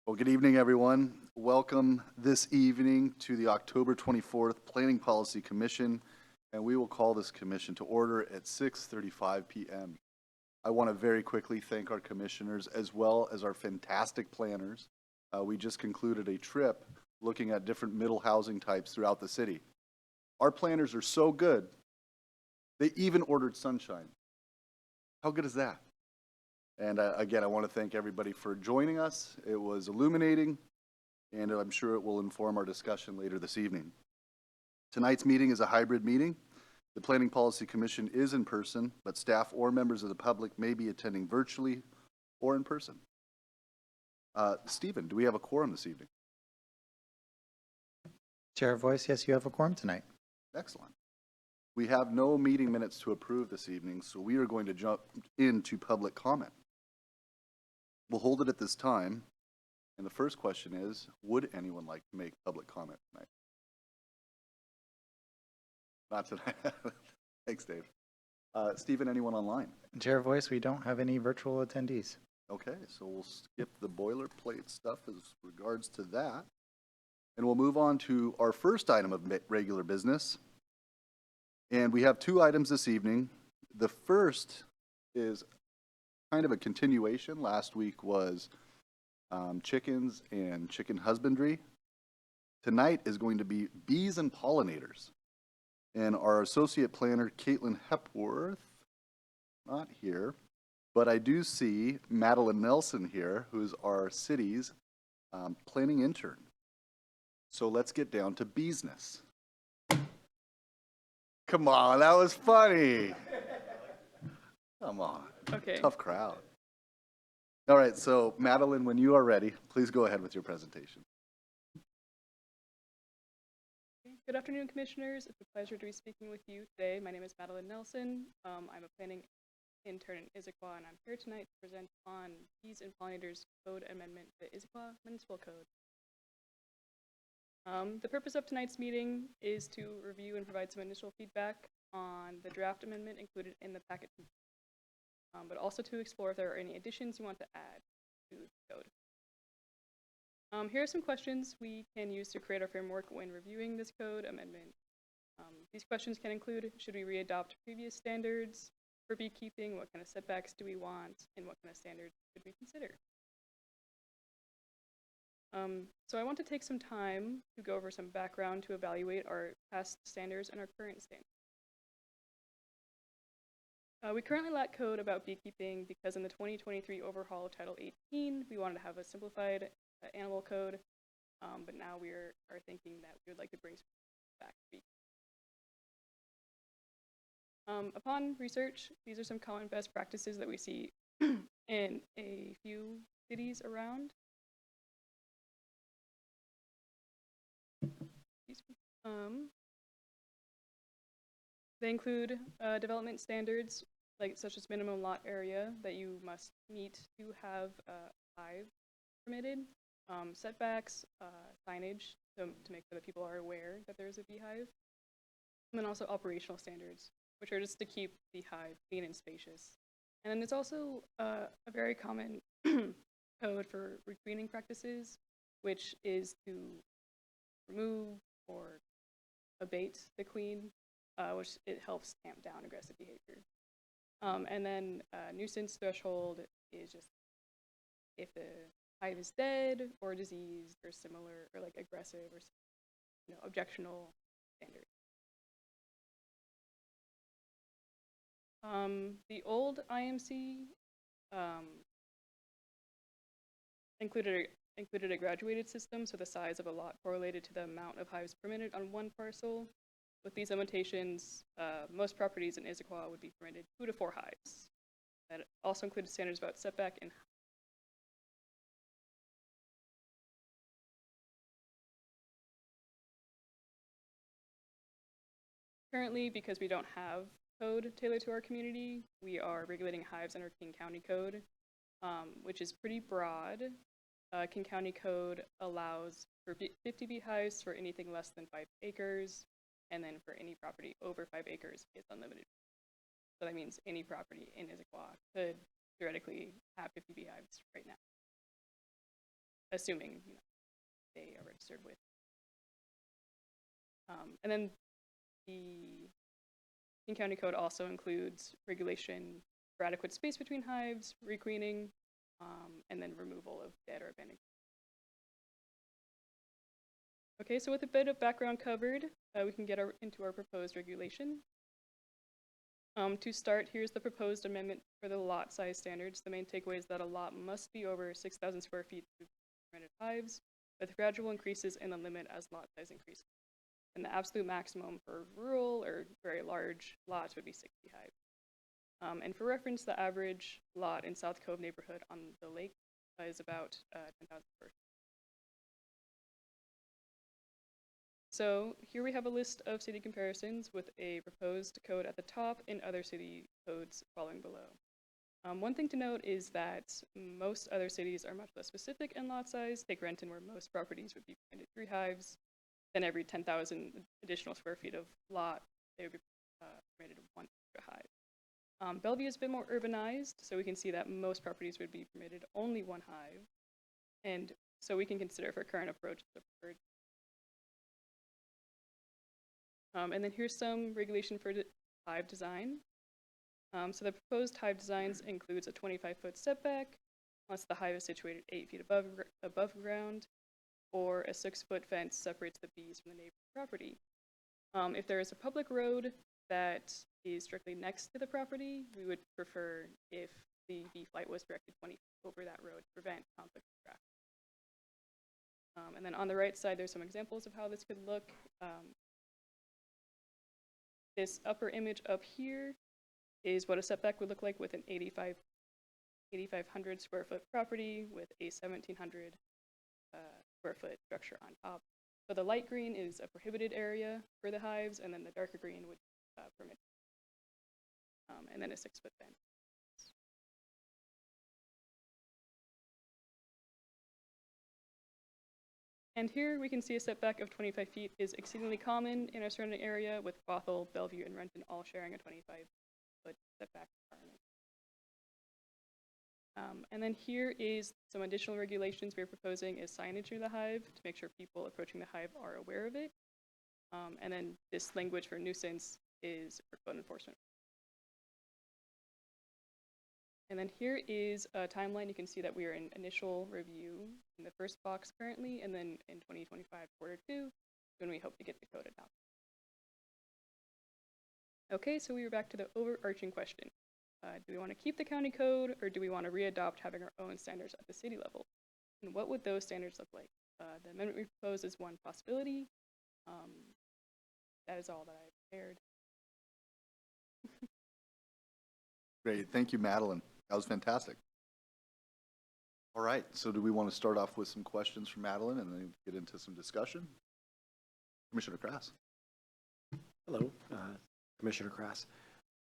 Well, good evening, everyone. Welcome this evening to the October 24th Planning Policy Commission, and we will call this commission to order at 6:35 p.m. I want to very quickly thank our commissioners as well as our fantastic planners. We just concluded a trip looking at different middle housing types throughout the city. Our planners are so good, they even ordered sunshine. How good is that? And again, I want to thank everybody for joining us. It was illuminating, and I'm sure it will inform our discussion later this evening. Tonight's meeting is a hybrid meeting. The Planning Policy Commission is in person, but staff or members of the public may be attending virtually or in person. Stephen, do we have a quorum this evening? Chair Voice, yes, you have a quorum tonight. Excellent. We have no meeting minutes to approve this evening, so we are going to jump into public comment. We'll hold it at this time, and the first question is, would anyone like to make public comment tonight? Not tonight. Thanks, Dave. Stephen, anyone online? Chair Voice, we don't have any virtual attendees. Okay, so we'll skip the boilerplate stuff as regards to that, and we'll move on to our first item of regular business. And we have two items this evening. The first is kind of a continuation. Last week was chickens and chicken husbandry. Tonight is going to be bees and pollinators. And our associate planner, Caitlin Hepworth, not here, but I do see Madeline Nelson here, who's our city's planning intern. So let's get down to business. Come on, that was funny. Come on. Okay. Tough crowd. All right, so Madeline, when you are ready, please go ahead with your presentation. Good afternoon, Commissioners. It's a pleasure to be speaking with you today. My name is Madeline Nelson. I'm a planning intern in Issaquah, and I'm here tonight to present on Bees and Pollinators Code Amendment to Issaquah Municipal Code. The purpose of tonight's meeting is to review and provide some initial feedback on the draft amendment included in the packet, but also to explore if there are any additions you want to add to the code. Here are some questions we can use to create our framework when reviewing this code amendment. These questions can include, should we readopt previous standards for beekeeping? What kind of setbacks do we want? And what kind of standards should we consider? So I want to take some time to go over some background to evaluate our past standards and our current standards. We currently lack code about beekeeping because in the 2023 overhaul of Title 18, we wanted to have a simplified animal code, but now we are thinking that we would like to bring back beekeeping. Upon research, these are some common best practices that we see in a few cities around. They include development standards, such as minimum lot area that you must meet to have a hive permitted, setbacks, signage to make sure that people are aware that there's a beehive, and then also operational standards, which are just to keep the hive clean and spacious. And then there's also a very common code for requeening practices, which is to remove or abate the queen, which it helps tamp down aggressive behavior. And then nuisance threshold is just if the hive is dead or diseased or similar or like aggressive or objectionable standards. The old IMC included a graduated system, so the size of a lot correlated to the amount of hives permitted on one parcel. With these limitations, most properties in Issaquah would be permitted 2 to 4 hives. That also included standards about setback and currently, because we don't have code tailored to our community, we are regulating hives under King County Code, which is pretty broad. King County Code allows for 50 beehives for anything less than 5 acres, and then for any property over 5 acres, it's unlimited. So that means any property in Issaquah could theoretically have 50 beehives right now. assuming they are registered with. And then the King County Code also includes regulation for adequate space between hives, requeening, and then removal of dead or abandoned. Okay, so with a bit of background covered, we can get into our proposed regulation. To start, here's the proposed amendment for the lot size standards. The main takeaway is that a lot must be over 6,000 square feet to permitted hives, with gradual increases in the limit as lot size increases. And the absolute maximum for rural or very large lots would be 60 hives. And for reference, the average lot in South Cove neighborhood on the lake is about 10,000 square feet. So here we have a list of city comparisons with a proposed code at the top and other city codes following below. One thing to note is that most other cities are much less specific in lot size. Take Renton, where most properties would be permitted 3 hives. Then every 10,000 additional square feet of lot, they would be permitted 1 extra hive. Bellevue is a bit more urbanized, so we can see that most properties would be permitted only 1 hive. And so we can consider for current approach the preferred. And then here's some regulation for hive design. So the proposed hive designs includes a 25-foot setback, unless the hive is situated 8 feet above ground, or a 6-foot fence separates the bees from the neighboring property. If there is a public road that is directly next to the property, we would prefer if the bee flight was directed 20 feet over that road to prevent conflict of traffic. And then on the right side, there's some examples of how this could look. This upper image up here is what a setback would look like with an 8,500 square foot property with a 1,700 square foot structure on top. So the light green is a prohibited area for the hives, and then the darker green would permit. And then a 6-foot fence. And here we can see a setback of 25 feet is exceedingly common in our surrounding area, with Bothell, Bellevue, and Renton all sharing a 25-foot setback requirement. And then here is some additional regulations we're proposing is signage near the hive to make sure people approaching the hive are aware of it. And then this language for nuisance is for code enforcement. And then here is a timeline. You can see that we are in initial review in the first box currently, and then in 2025 Q2, when we hope to get the code adopted. Okay, so we are back to the overarching question. Do we want to keep the county code, or do we want to readopt having our own standards at the city level? And what would those standards look like? The amendment we propose is one possibility. That is all that I prepared. Great, thank you, Madeline. That was fantastic. All right, so do we want to start off with some questions from Madeline and then get into some discussion? Commissioner Krass. Hello, Commissioner Krass.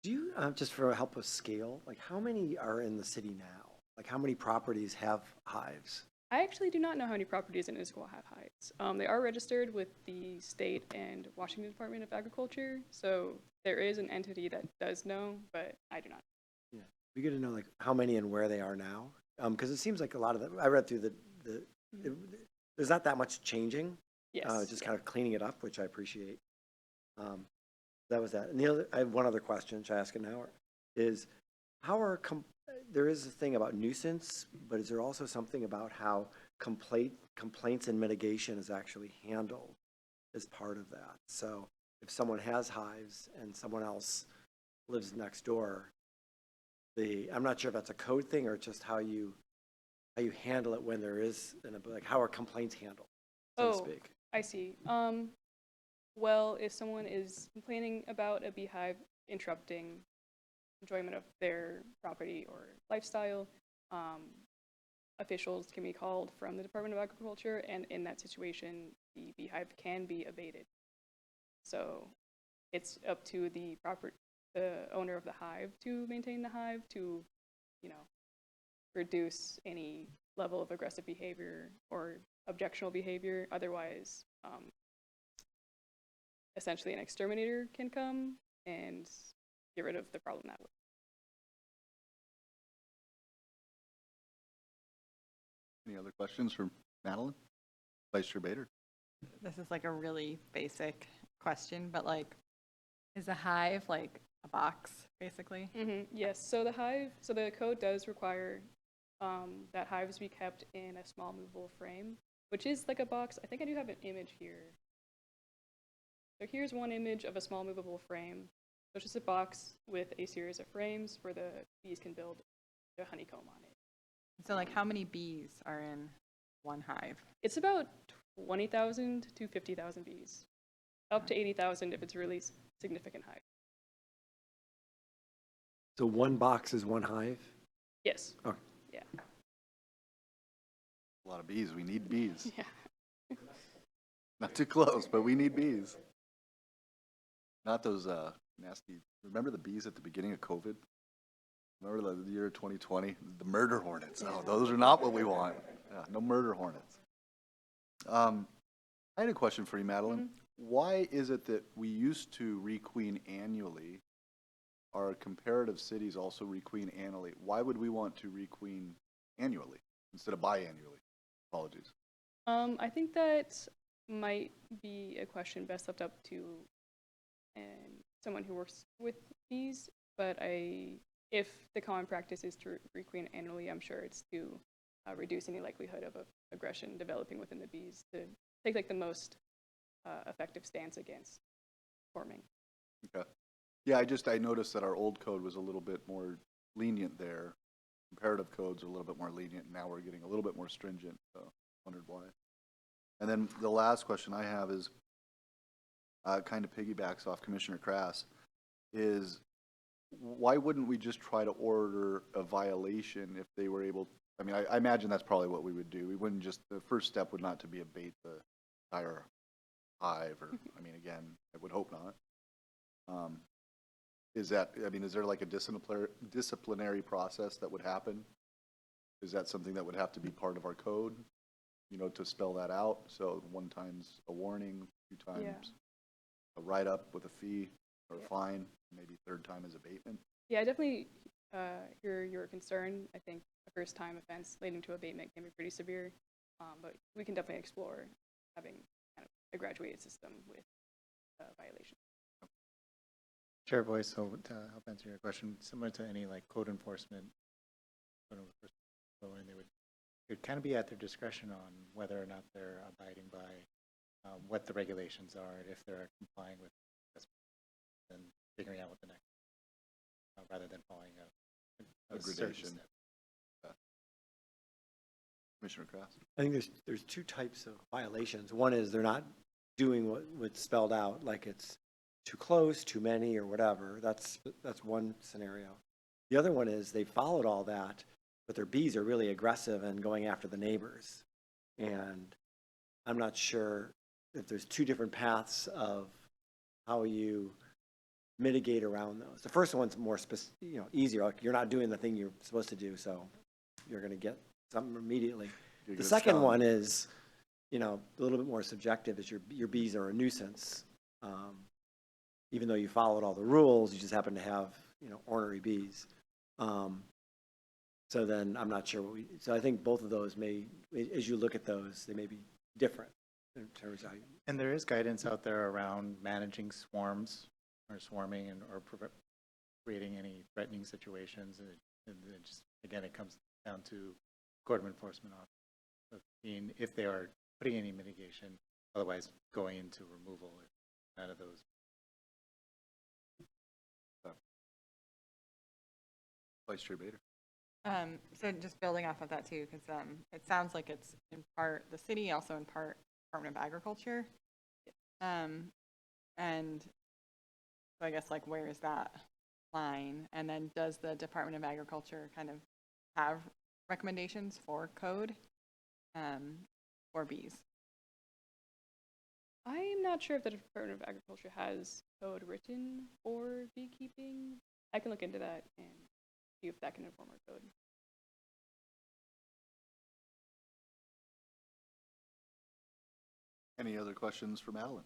Do you, just for help with scale, like how many are in the city now? Like how many properties have hives? I actually do not know how many properties in Issaquah have hives. They are registered with the state and Washington Department of Agriculture, so there is an entity that does know, but I do not. Yeah, it'd be good to know like how many and where they are now, because it seems like a lot of them. I read through there's not that much changing. Yes. Just kind of cleaning it up, which I appreciate. That was that. And the other, I have one other question, which I ask it now, is how are there is a thing about nuisance, but is there also something about how complaints and mitigation is actually handled as part of that? So if someone has hives and someone else lives next door, I'm not sure if that's a code thing or just how you handle it when there is, like how are complaints handled, so to speak? I see. Well, if someone is complaining about a beehive interrupting enjoyment of their property or lifestyle, officials can be called from the Department of Agriculture, and in that situation, the beehive can be abated. So it's up to the owner of the hive to maintain the hive to, reduce any level of aggressive behavior or objectionable behavior. Otherwise, essentially an exterminator can come and get rid of the problem that way. Any other questions from Madeline? Vice Chair Bader? This is like a really basic question, but like, is a hive like a box, basically? Yes, so the code does require that hives be kept in a small movable frame, which is like a box. I think I do have an image here. So here's one image of a small movable frame. So it's just a box with a series of frames where the bees can build a honeycomb on it. So like, how many bees are in one hive? It's about 20,000 to 50,000 bees, up to 80,000 if it's really significant hive. So one box is one hive? Yes. Okay. Yeah. A lot of bees. We need bees. Yeah. Not too close, but we need bees. Not those nasty. Remember the bees at the beginning of COVID? Remember the year 2020? The murder hornets. No, those are not what we want. Yeah, no murder hornets. I had a question for you, Madeline. Why is it that we used to requeen annually? Our comparative cities also requeen annually. Why would we want to requeen annually instead of biannually? Apologies. I think that might be a question best left up to someone who works with bees, but if the common practice is to requeen annually, I'm sure it's to reduce any likelihood of aggression developing within the bees, to take like the most effective stance against swarming. Okay. Yeah, I noticed that our old code was a little bit more lenient there. Comparative codes are a little bit more lenient. Now we're getting a little bit more stringent. So wondered why. And then the last question I have is kind of piggybacks off Commissioner Krass, is why wouldn't we just try to order a violation if they were able? I mean, I imagine that's probably what we would do. We wouldn't just, the first step would not to be abate the entire hive, or, I mean, again, I would hope not. Is there like a disciplinary process that would happen? Is that something that would have to be part of our code, to spell that out? So one time's a warning, two times a write-up with a fee or a fine, maybe third time is abatement? Yeah, I definitely hear your concern. I think a first-time offense leading to abatement can be pretty severe, but we can definitely explore having kind of a graduated system with violations. Chair Voice, so to help answer your question, similar to any like code enforcement, it would kind of be at their discretion on whether or not they're abiding by what the regulations are, if they're complying with this, and figuring out what the next, rather than following a certain Gradation. step. Commissioner Krass? I think there's two types of violations. One is they're not doing what's spelled out, like it's too close, too many, or whatever. That's one scenario. The other one is they followed all that, but their bees are really aggressive and going after the neighbors. And I'm not sure if there's two different paths of how you mitigate around those. The first one's more easier. Like you're not doing the thing you're supposed to do, so you're going to get something immediately. The second one is, a little bit more subjective. Is your bees are a nuisance. Even though you followed all the rules, you just happen to have, ornery bees. So then I'm not sure so I think both of those as you look at those, they may be different in terms of how you. And there is guidance out there around managing swarms or swarming or creating any threatening situations. And it just, again, it comes down to code of enforcement officer, if they are putting any mitigation, otherwise going into removal out of those. Vice Chair Bader? So just building off of that too, because it sounds like it's in part the city, also in part Department of Agriculture. And so I guess like where is that line? And then does the Department of Agriculture kind of have recommendations for code for bees? I'm not sure if the Department of Agriculture has code written for beekeeping. I can look into that and see if that can inform our code. Any other questions for Madeline?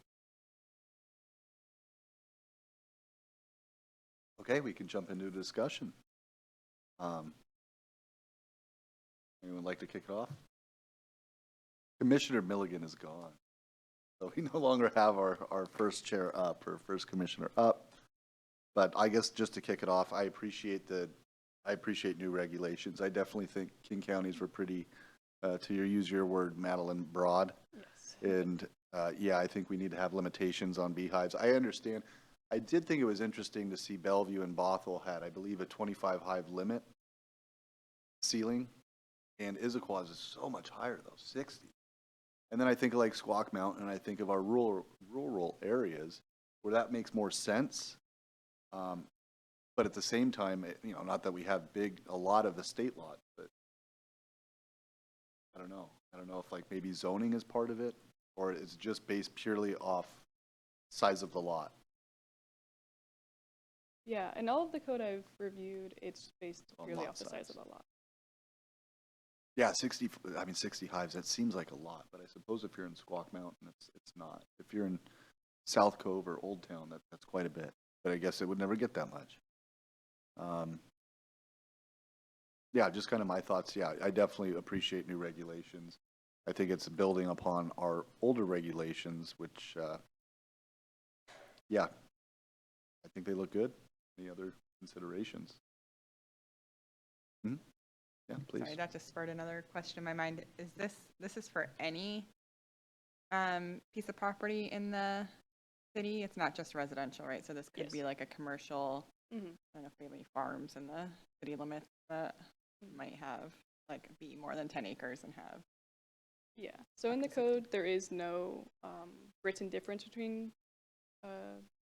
Okay, we can jump into a discussion. Anyone like to kick it off? Commissioner Milligan is gone. So we no longer have our first chair up, or first commissioner up. But I guess just to kick it off, I appreciate new regulations. I definitely think King counties were pretty, use your word, Madeline, broad. Yes. And, yeah, I think we need to have limitations on beehives. I understand. I did think it was interesting to see Bellevue and Bothell had, I believe, a 25 hive limit ceiling. And Issaquah is so much higher though, 60. And then I think of like Squawk Mountain, and I think of our rural areas where that makes more sense. But at the same time, not that we have a lot of the state lot, but I don't know. I don't know if like maybe zoning is part of it, or it's just based purely off size of the lot. Yeah, and all of the code I've reviewed, it's based On purely lot off the size size. of the lot. Yeah, 60 hives, that seems like a lot, but I suppose if you're in Squawk Mountain, it's not. If you're in South Cove or Old Town, that's quite a bit, but I guess it would never get that much. Yeah, just kind of my thoughts. Yeah, I definitely appreciate new regulations. I think it's building upon our older regulations, which, yeah, I think they look good. Any other considerations? Yeah, please. Sorry, that just spurred another question in my mind. Is this is for any piece of property in the city? It's not just residential, right? So this could Yes. be like a commercial, Mm-hmm. I don't know, family farms in the city limits that might have, like, be more than 10 acres and have. Yeah, so in the code, there is no written difference between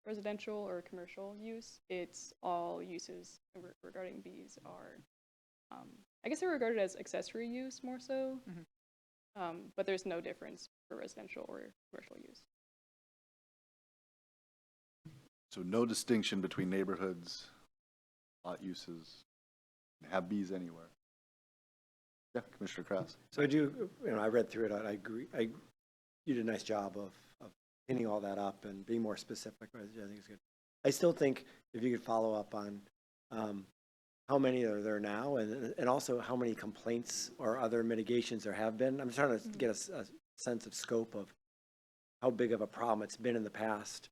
residential or commercial use. It's all uses regarding bees are, I guess they're regarded as accessory use more so, but there's no difference for residential or commercial use. So no distinction between neighborhoods, lot uses, have bees anywhere. Yeah, Commissioner Kraus. So I do, I read through it, I agree, you did a nice job of pinning all that up and being more specific, I think it's good. I still think if you could follow up on how many are there now, and also how many complaints or other mitigations there have been. I'm trying to get a sense of scope of how big of a problem it's been in the past,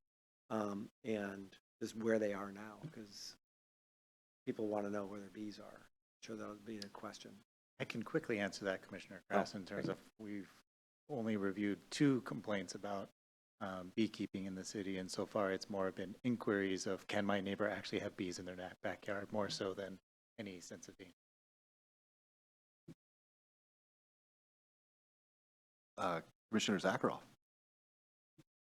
and just where they are now, because people want to know where their bees are. I'm sure that'll be the question. I can quickly answer that, Commissioner Kraus, in terms of we've only reviewed 2 complaints about beekeeping in the city, and so far it's more been inquiries of, can my neighbor actually have bees in their backyard, more so than any sense of danger. Commissioner Zakharoff.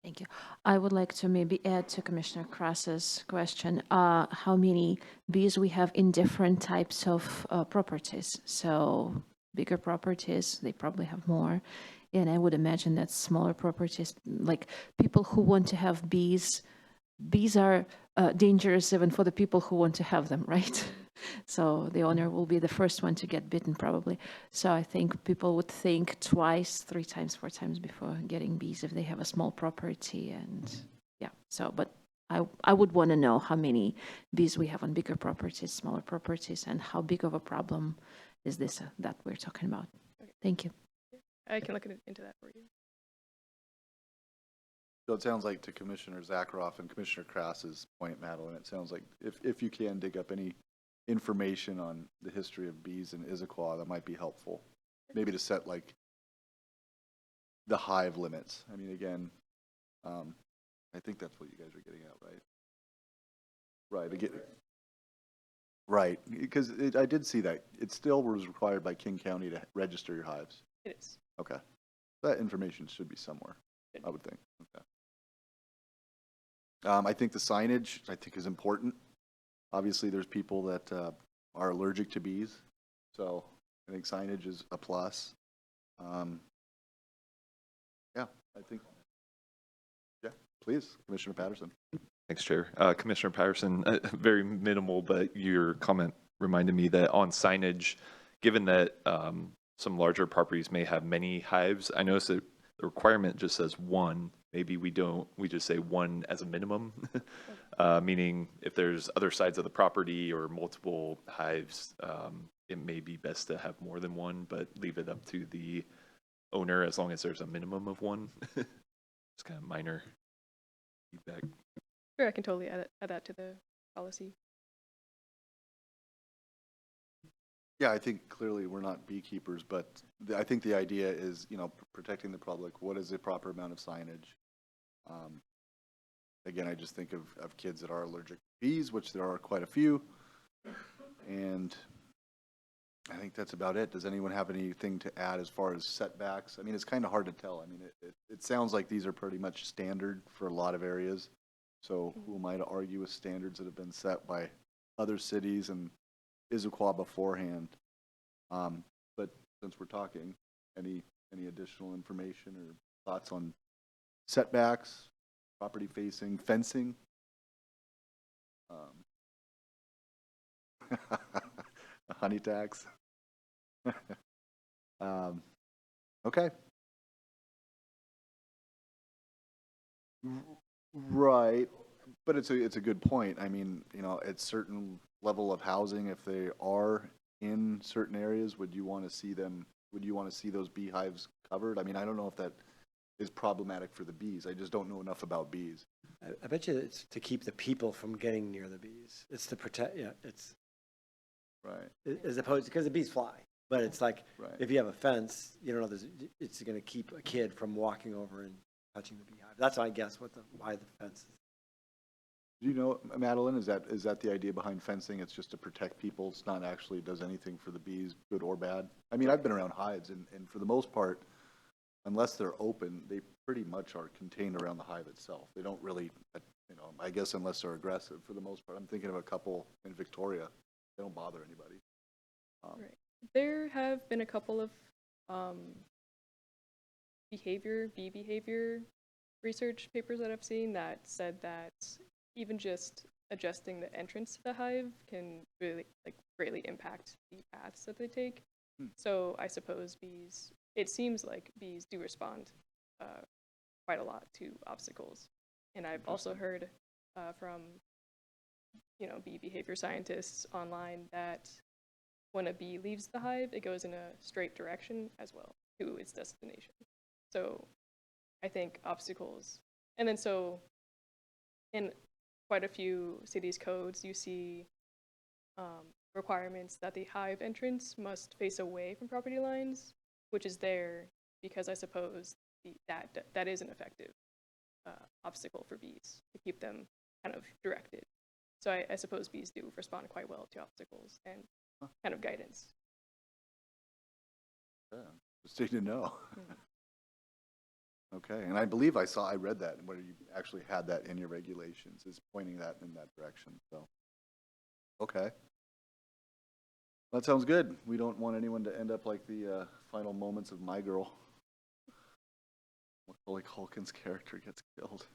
Thank you. I would like to maybe add to Commissioner Kraus's question, how many bees we have in different types of properties. So bigger properties, they probably have more. And I would imagine that smaller properties, like people who want to have bees are dangerous even for the people who want to have them, right? So the owner will be the first one to get bitten probably. So I think people would think twice, 3 times, 4 times before getting bees if they have a small property. And yeah, so, but I would want to know how many bees we have on bigger properties, smaller properties, and how big of a problem is this that we're talking about. Okay. Thank you. I can look into that for you. So it sounds like, to Commissioner Zakharoff and Commissioner Kraus's point, Madeline, it sounds like if you can dig up any information on the history of bees in Issaquah, that might be helpful. Maybe to set like the hive limits. I mean, again, I think that's what you guys are getting at, right? Right. Again, right. Because I did see that. It still was required by King County to register your hives. It is. Okay. That information should be somewhere, I would think. Okay. I think the signage, I think, is important. Obviously, there's people that are allergic to bees, so I think signage is a plus. Yeah, I think, yeah, please, Commissioner Patterson. Thanks, Chair. Commissioner Patterson, very minimal, but your comment reminded me that on signage, given that some larger properties may have many hives, I noticed that the requirement just says 1. Maybe we just say 1 as a minimum, meaning if there's other sides of the property or multiple hives, it may be best to have more than 1, but leave it up to the owner as long as there's a minimum of one. It's kind of minor feedback. Sure, I can totally add that to the policy. Yeah, I think clearly we're not beekeepers, but I think the idea is, protecting the public. What is the proper amount of signage? Again, I just think of kids that are allergic to bees, which there are quite a few. And I think that's about it. Does anyone have anything to add as far as setbacks? I mean, it's kind of hard to tell. I mean, it sounds like these are pretty much standard for a lot of areas. So who am I to argue with standards that have been set by other cities and Issaquah beforehand? But since we're talking, any additional information or thoughts on setbacks, property facing, fencing? A honey tax? Okay. Right, but it's a good point. I mean, at certain level of housing, if they are in certain areas, would you want to see those beehives covered? I mean, I don't know if that is problematic for the bees. I just don't know enough about bees. I bet you it's to keep the people from getting near the bees. It's to protect, it's, Right, as opposed, because the bees fly. But it's like, right. if you have a fence, it's going to keep a kid from walking over and touching the beehive. That's, I guess, why the fence is. Do you know, Madeline, is that the idea behind fencing? It's just to protect people. It's not actually does anything for the bees, good or bad. I mean, I've been around hives, and for the most part, unless they're open, they pretty much are contained around the hive itself. They don't really, I guess unless they're aggressive for the most part. I'm thinking of a couple in Victoria. They don't bother anybody. Right. There have been a couple of bee behavior research papers that I've seen that said that even just adjusting the entrance to the hive can really greatly impact the paths that they take. So I suppose it seems like bees do respond quite a lot to obstacles. And I've also heard from bee behavior scientists online that when a bee leaves the hive, it goes in a straight direction as well to its destination. So I think obstacles, and then so in quite a few cities' codes, you see requirements that the hive entrance must face away from property lines, which is there because I suppose that is an effective obstacle for bees to keep them kind of directed. So I suppose bees do respond quite well to obstacles and kind of guidance. Yeah, interesting to know. Okay, and I believe I read that where you actually had that in your regulations, is pointing that in that direction. So, okay. That sounds good. We don't want anyone to end up like the final moments of My Girl. Macaulay Culkin's character gets killed.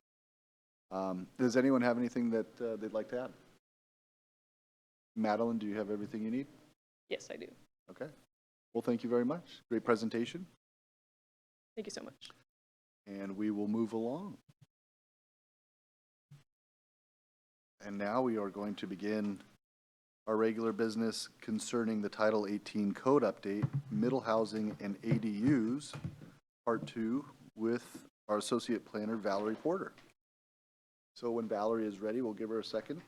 Does anyone have anything that they'd like to add? Madeline, do you have everything you need? Yes, I do. Okay. Well, thank you very much. Great presentation. Thank you so much. And we will move along. And now we are going to begin our regular business concerning the Title 18 Code Update, Middle Housing and ADUs, Part 2, with our Associate Planner, Valerie Porter. So when Valerie is ready, we'll give her a second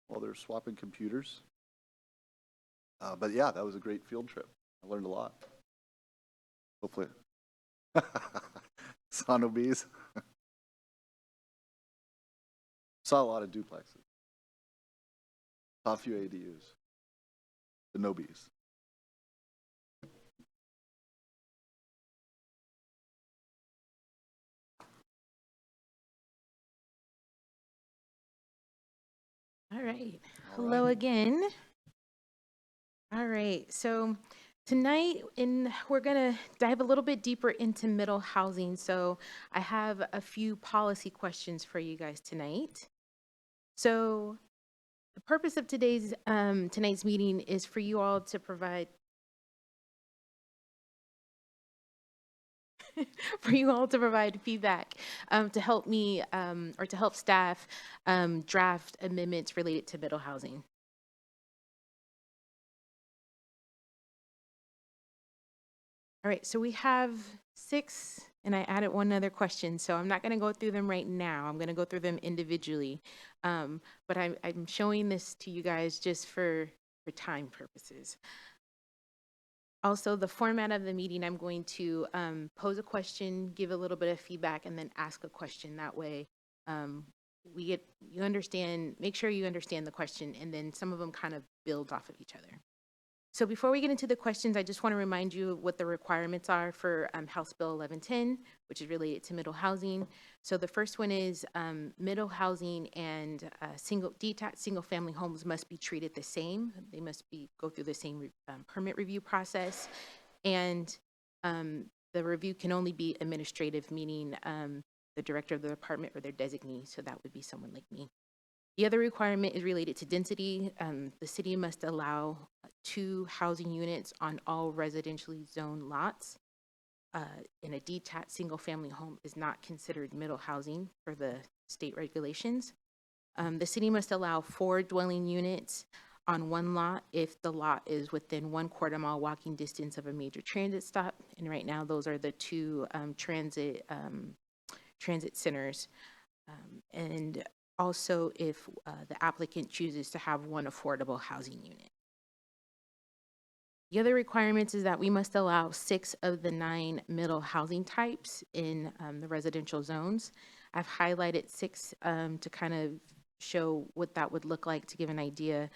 while they're swapping computers. But yeah, that was a great field trip. I learned a lot. Hopefully. Saw no bees. Saw a lot of duplexes. Saw a few ADUs. But no bees. All right. All Hello right. again. All right. So tonight, we're going to dive a little bit deeper into middle housing. So I have a few policy questions for you guys tonight. So the purpose of tonight's meeting is for you all to provide feedback to help me or to help staff draft amendments related to middle housing. All right, so we have 6, and I added one other question, so I'm not going to go through them right now. I'm going to go through them individually. But I'm showing this to you guys just for time purposes. Also, the format of the meeting, I'm going to pose a question, give a little bit of feedback, and then ask a question. That way, you understand, make sure you understand the question, and then some of them kind of build off of each other. So before we get into the questions, I just want to remind you of what the requirements are for House Bill 1110, which is related to middle housing. So the first one is middle housing and detached single-family homes must be treated the same. They must go through the same permit review process, and the review can only be administrative, meaning the director of the department or their designee. So that would be someone like me. The other requirement is related to density. The city must allow 2 housing units on all residentially zoned lots. And a detached single-family home is not considered middle housing for the state regulations. The city must allow 4 dwelling units on 1 lot if the lot is within 1/4 mile walking distance of a major transit stop. And right now, those are the 2 transit centers. And also if the applicant chooses to have 1 affordable housing unit. The other requirements is that we must allow 6 of the 9 middle housing types in the residential zones. I've highlighted 6 to kind of show what that would look like, to give an idea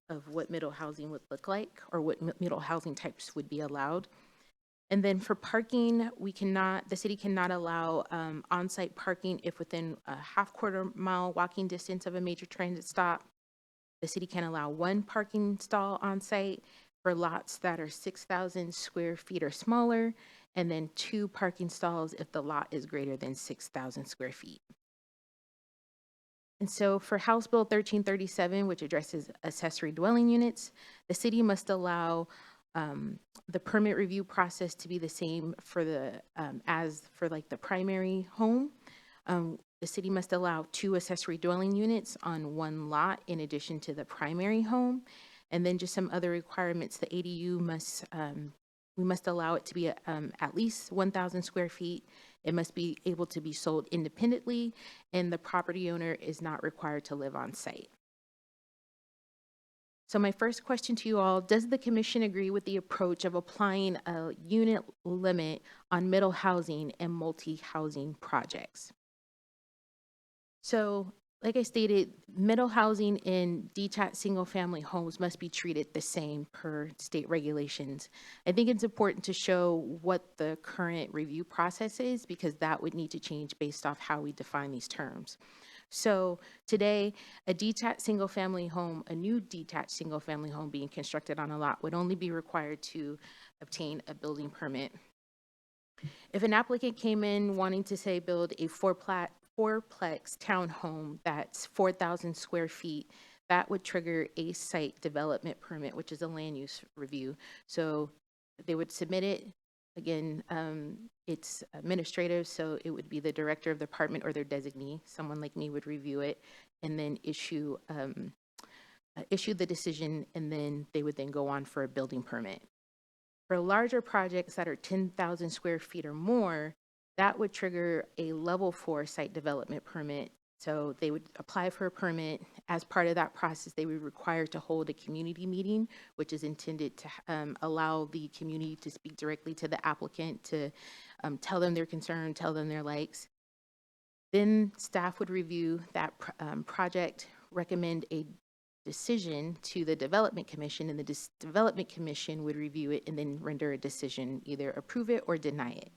of what middle housing would look like, or what middle housing types would be allowed. And then for parking, the city cannot allow on-site parking if within a 1/2 mile walking distance of a major transit stop. The city can allow 1 parking stall on-site for lots that are 6,000 square feet or smaller, and then 2 parking stalls if the lot is greater than 6,000 square feet. And so for House Bill 1337, which addresses accessory dwelling units, the city must allow the permit review process to be the same for as for like the primary home. The city must allow 2 accessory dwelling units on 1 lot in addition to the primary home. And then just some other requirements, the ADU we must allow it to be at least 1,000 square feet. It must be able to be sold independently, and the property owner is not required to live on site. So my first question to you all, does the commission agree with the approach of applying a unit limit on middle housing and multi-housing projects? So like I stated, middle housing and detached single-family homes must be treated the same per state regulations. I think it's important to show what the current review process is, because that would need to change based off how we define these terms. So today, a new detached single-family home being constructed on a lot would only be required to obtain a building permit. If an applicant came in wanting to, say, build a fourplex townhome that's 4,000 square feet, that would trigger a site development permit, which is a land use review. So they would submit it. Again, it's administrative, so it would be the director of the department or their designee. Someone like me would review it and then issue the decision, and then they would then go on for a building permit. For larger projects that are 10,000 square feet or more, that would trigger a level 4 site development permit. So they would apply for a permit. As part of that process, they would be required to hold a community meeting, which is intended to allow the community to speak directly to the applicant, to tell them their concern, tell them their likes. Then staff would review that project, recommend a decision to the Development Commission, and the Development Commission would review it and then render a decision, either approve it or deny it.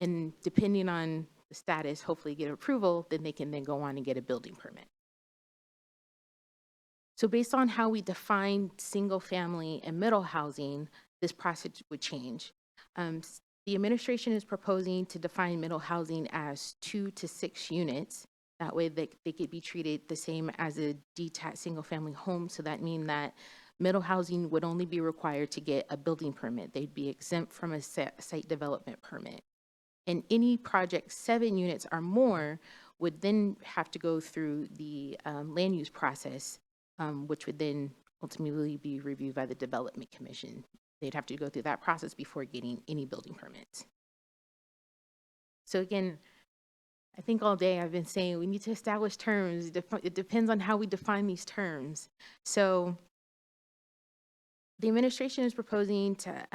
And depending on the status, hopefully get approval, then they can then go on and get a building permit. So based on how we define single family and middle housing, this process would change. The administration is proposing to define middle housing as 2 to 6 units. That way they could be treated the same as a detached single family home. So that means that middle housing would only be required to get a building permit. They'd be exempt from a site development permit. And any project 7 units or more would then have to go through the land use process, which would then ultimately be reviewed by the Development Commission. they'd have to go through that process before getting any building permits. So again, I think all day I've been saying we need to establish terms. It depends on how we define these terms. So the administration is proposing to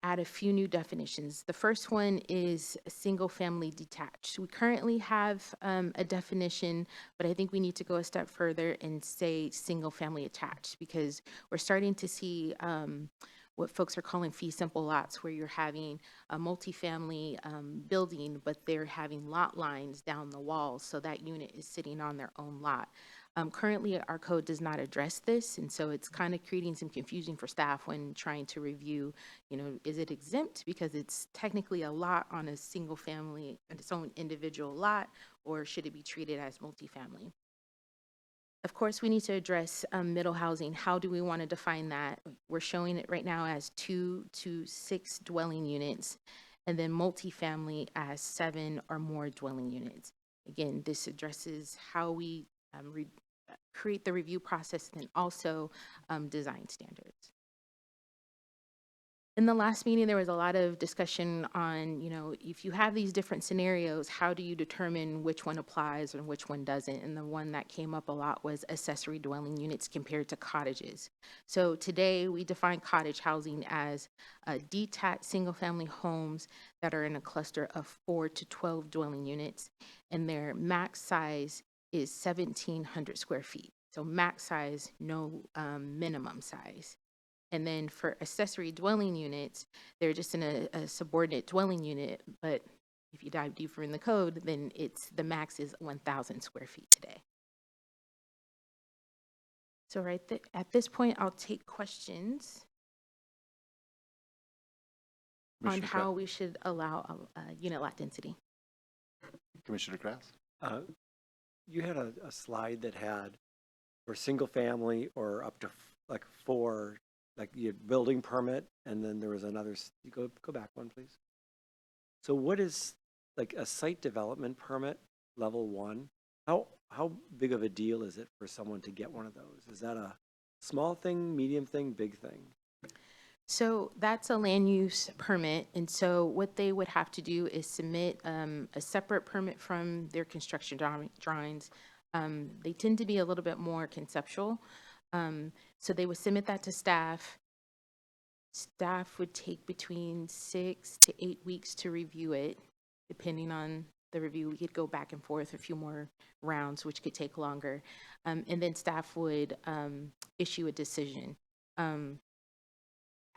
add a few new definitions. The first one is single-family detached. We currently have a definition, but I think we need to go a step further and say single-family attached, because we're starting to see what folks are calling fee simple lots, where you're having a multifamily building, but they're having lot lines down the walls, so that unit is sitting on their own lot. Currently, our code does not address this, and so it's kind of creating some confusion for staff when trying to review, is it exempt because it's technically a lot on a single family, its own individual lot, or should it be treated as multifamily? Of course, we need to address middle housing. How do we want to define that? We're showing it right now as 2 to 6 dwelling units, and then multifamily as 7 or more dwelling units. Again, this addresses how we create the review process and also design standards. In the last meeting, there was a lot of discussion on, if you have these different scenarios, how do you determine which one applies and which one doesn't? And the one that came up a lot was accessory dwelling units compared to cottages. So today we define cottage housing as detached single-family homes that are in a cluster of 4 to 12 dwelling units, and their max size is 1,700 square feet. So max size, no minimum size. And then for accessory dwelling units, they're just in a subordinate dwelling unit, but if you dive deeper in the code, then the max is 1,000 square feet today. So at this point, I'll take questions on how we should allow unit lot density. Commissioner Krass? You had a slide that had for single family or up to like 4, like you had building permit, and then there was another, you go back one, please. So what is like a site development permit, level 1? How big of a deal is it for someone to get one of those? Is that a small thing, medium thing, big thing? So that's a land use permit, and so what they would have to do is submit a separate permit from their construction drawings. They tend to be a little bit more conceptual, so they would submit that to staff. Staff would take between 6 to 8 weeks to review it, depending on the review. We could go back and forth a few more rounds, which could take longer, and then staff would issue a decision.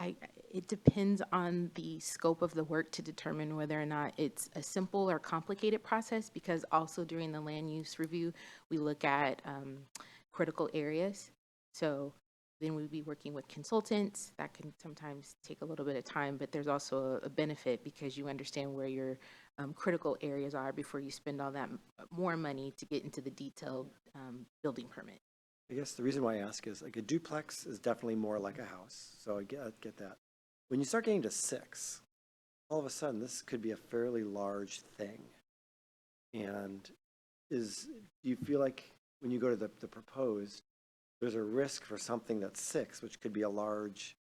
It depends on the scope of the work to determine whether or not it's a simple or complicated process, because also during the land use review, we look at critical areas. So then we'd be working with consultants. That can sometimes take a little bit of time, but there's also a benefit because you understand where your critical areas are before you spend all that more money to get into the detailed building permit. I guess the reason why I ask is like a duplex is definitely more like a house. So I get that. When you start getting to 6, all of a sudden this could be a fairly large thing. And do you feel like when you go to the proposed, there's a risk for something that's 6, which could be a large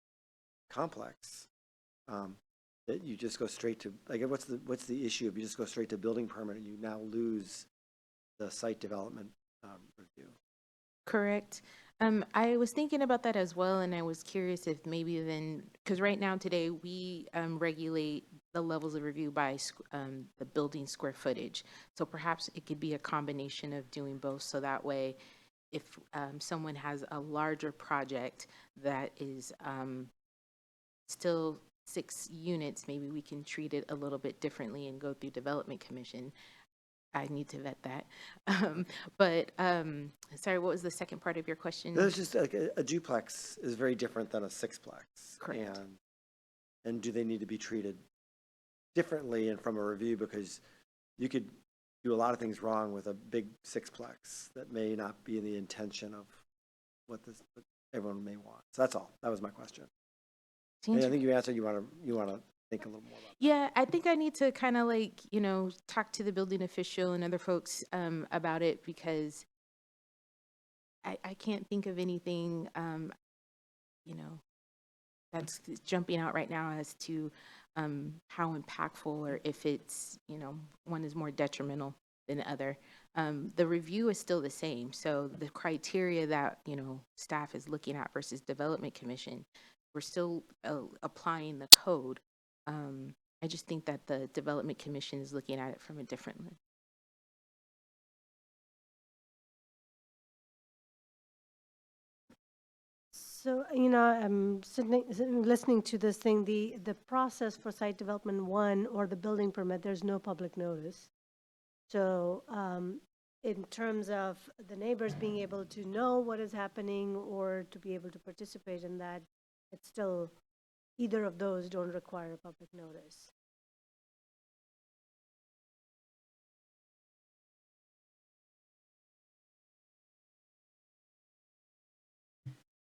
complex, that you just go straight to, like, what's the issue if you just go straight to building permit and you now lose the site development review? Correct. I was thinking about that as well, and I was curious if maybe then, because right now today we regulate the levels of review by the building square footage. So perhaps it could be a combination of doing both, so that way if someone has a larger project that is still 6 units, maybe we can treat it a little bit differently and go through development commission. I need to vet that. But sorry, what was the second part of your question? It's just like a duplex is very different than a 6-plex. Correct. And do they need to be treated differently and from a review? Because you could do a lot of things wrong with a big 6-plex that may not be in the intention of what everyone may want. So that's all. That was my question. And I think you answered. You want to think a little more about that. Yeah, I think I need to kind of like, talk to the building official and other folks about it, because I can't think of anything, that's jumping out right now as to how impactful, or if it's, one is more detrimental than the other. The review is still the same. So the criteria that, staff is looking at versus Development Commission, we're still applying the code. I just think that the Development Commission is looking at it from a different lens. So, I'm listening to this thing, the process for site development one or the building permit, there's no public notice. So, in terms of the neighbors being able to know what is happening or to be able to participate in that, it's still, either of those don't require a public notice.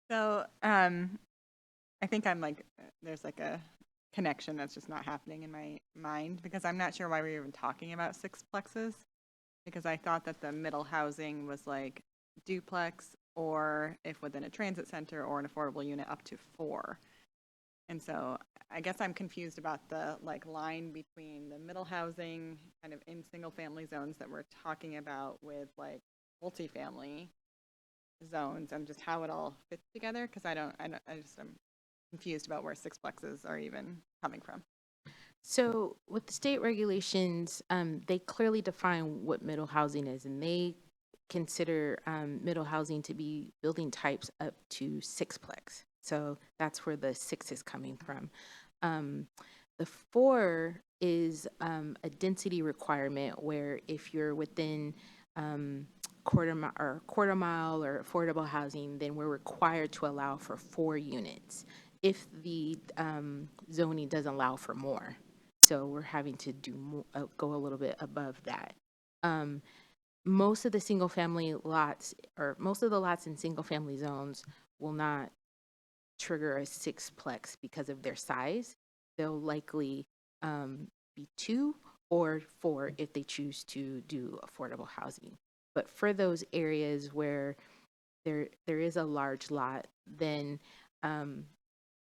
So, I think I'm like, there's like a connection that's just not happening in my mind, because I'm not sure why we're even talking about sixplexes, because I thought that the middle housing was like duplex, or if within a transit center, or an affordable unit up to 4. And so I guess I'm confused about the like line between the middle housing kind of in single family zones that we're talking about with like multifamily zones, and just how it all fits together, because I'm confused about where sixplexes are even coming from. So with the state regulations, they clearly define what middle housing is, and they consider middle housing to be building types up to sixplex. So that's where the 6 is coming from. The 4 is a density requirement, where if you're within quarter mile or affordable housing, then we're required to allow for 4 units if the zoning doesn't allow for more. So we're having to do more, go a little bit above that. Most of the single family lots, or most of the lots in single family zones, will not trigger a sixplex because of their size. They'll likely be 2 or 4 if they choose to do affordable housing. But for those areas where there is a large lot, then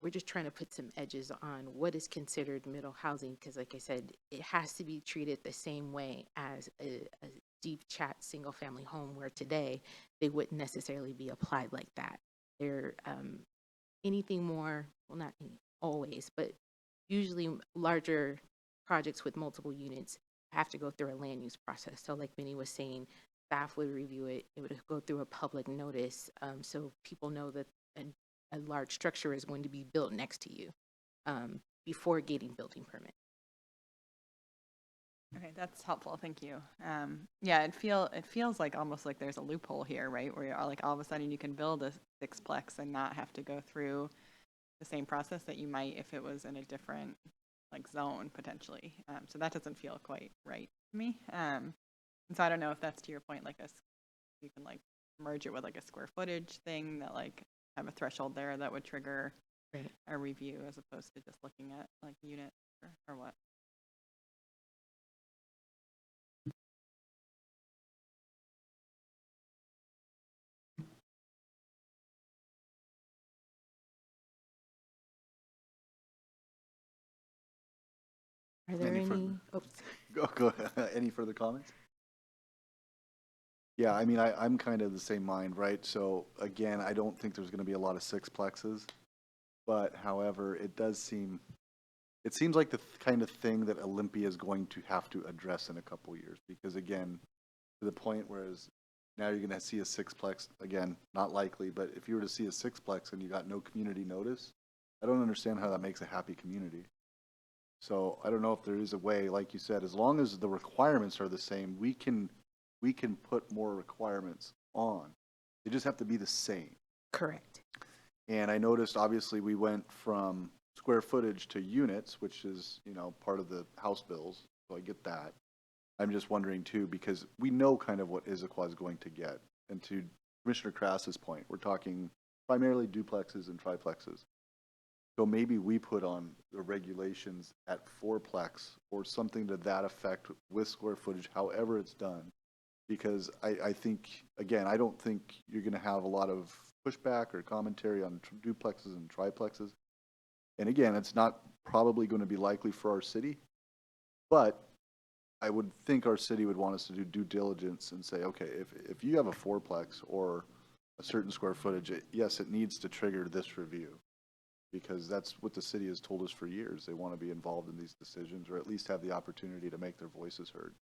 we're just trying to put some edges on what is considered middle housing, because like I said, it has to be treated the same way as a deep chat single family home, where today they wouldn't necessarily be applied like that. They're anything more, well, not always, but usually larger projects with multiple units have to go through a land use process. So like Minnie was saying, staff would review it, it would go through a public notice, so people know that a large structure is going to be built next to you before getting building permit. Okay, that's helpful. Thank you. Yeah, it feels like almost like there's a loophole here, right? Where you're like all of a sudden you can build a sixplex and not have to go through the same process that you might if it was in a different like zone potentially. So that doesn't feel quite right to me. And so I don't know if that's to your point, like you can like merge it with like a square footage thing that like have a threshold there that would trigger a review, as opposed to just looking at like unit or what. Are there Any any? Go ahead. Any further comments? Yeah, I mean, I'm kind of the same mind, right? So again, I don't think there's going to be a lot of sixplexes, but however, it seems like the kind of thing that Olympia is going to have to address in a couple years, because again, to the point whereas now you're going to see a sixplex, again, not likely, but if you were to see a sixplex and you got no community notice, I don't understand how that makes a happy community. So I don't know if there is a way, like you said, as long as the requirements are the same, we can put more requirements on. They just have to be the same. Correct. And I noticed, obviously, we went from square footage to units, which is, part of the House bills, so I get that. I'm just wondering, too, because we know kind of what Issaquah is going to get. And to Commissioner Krass's point, we're talking primarily duplexes and triplexes. So maybe we put on the regulations at 4plex or something to that effect with square footage, however it's done. Because I think, again, I don't think you're going to have a lot of pushback or commentary on duplexes and triplexes. And again, it's not probably going to be likely for our city, but I would think our city would want us to do due diligence and say, okay, if you have a fourplex or a certain square footage, yes, it needs to trigger this review. Because that's what the city has told us for years. They want to be involved in these decisions, or at least have the opportunity to make their voices heard.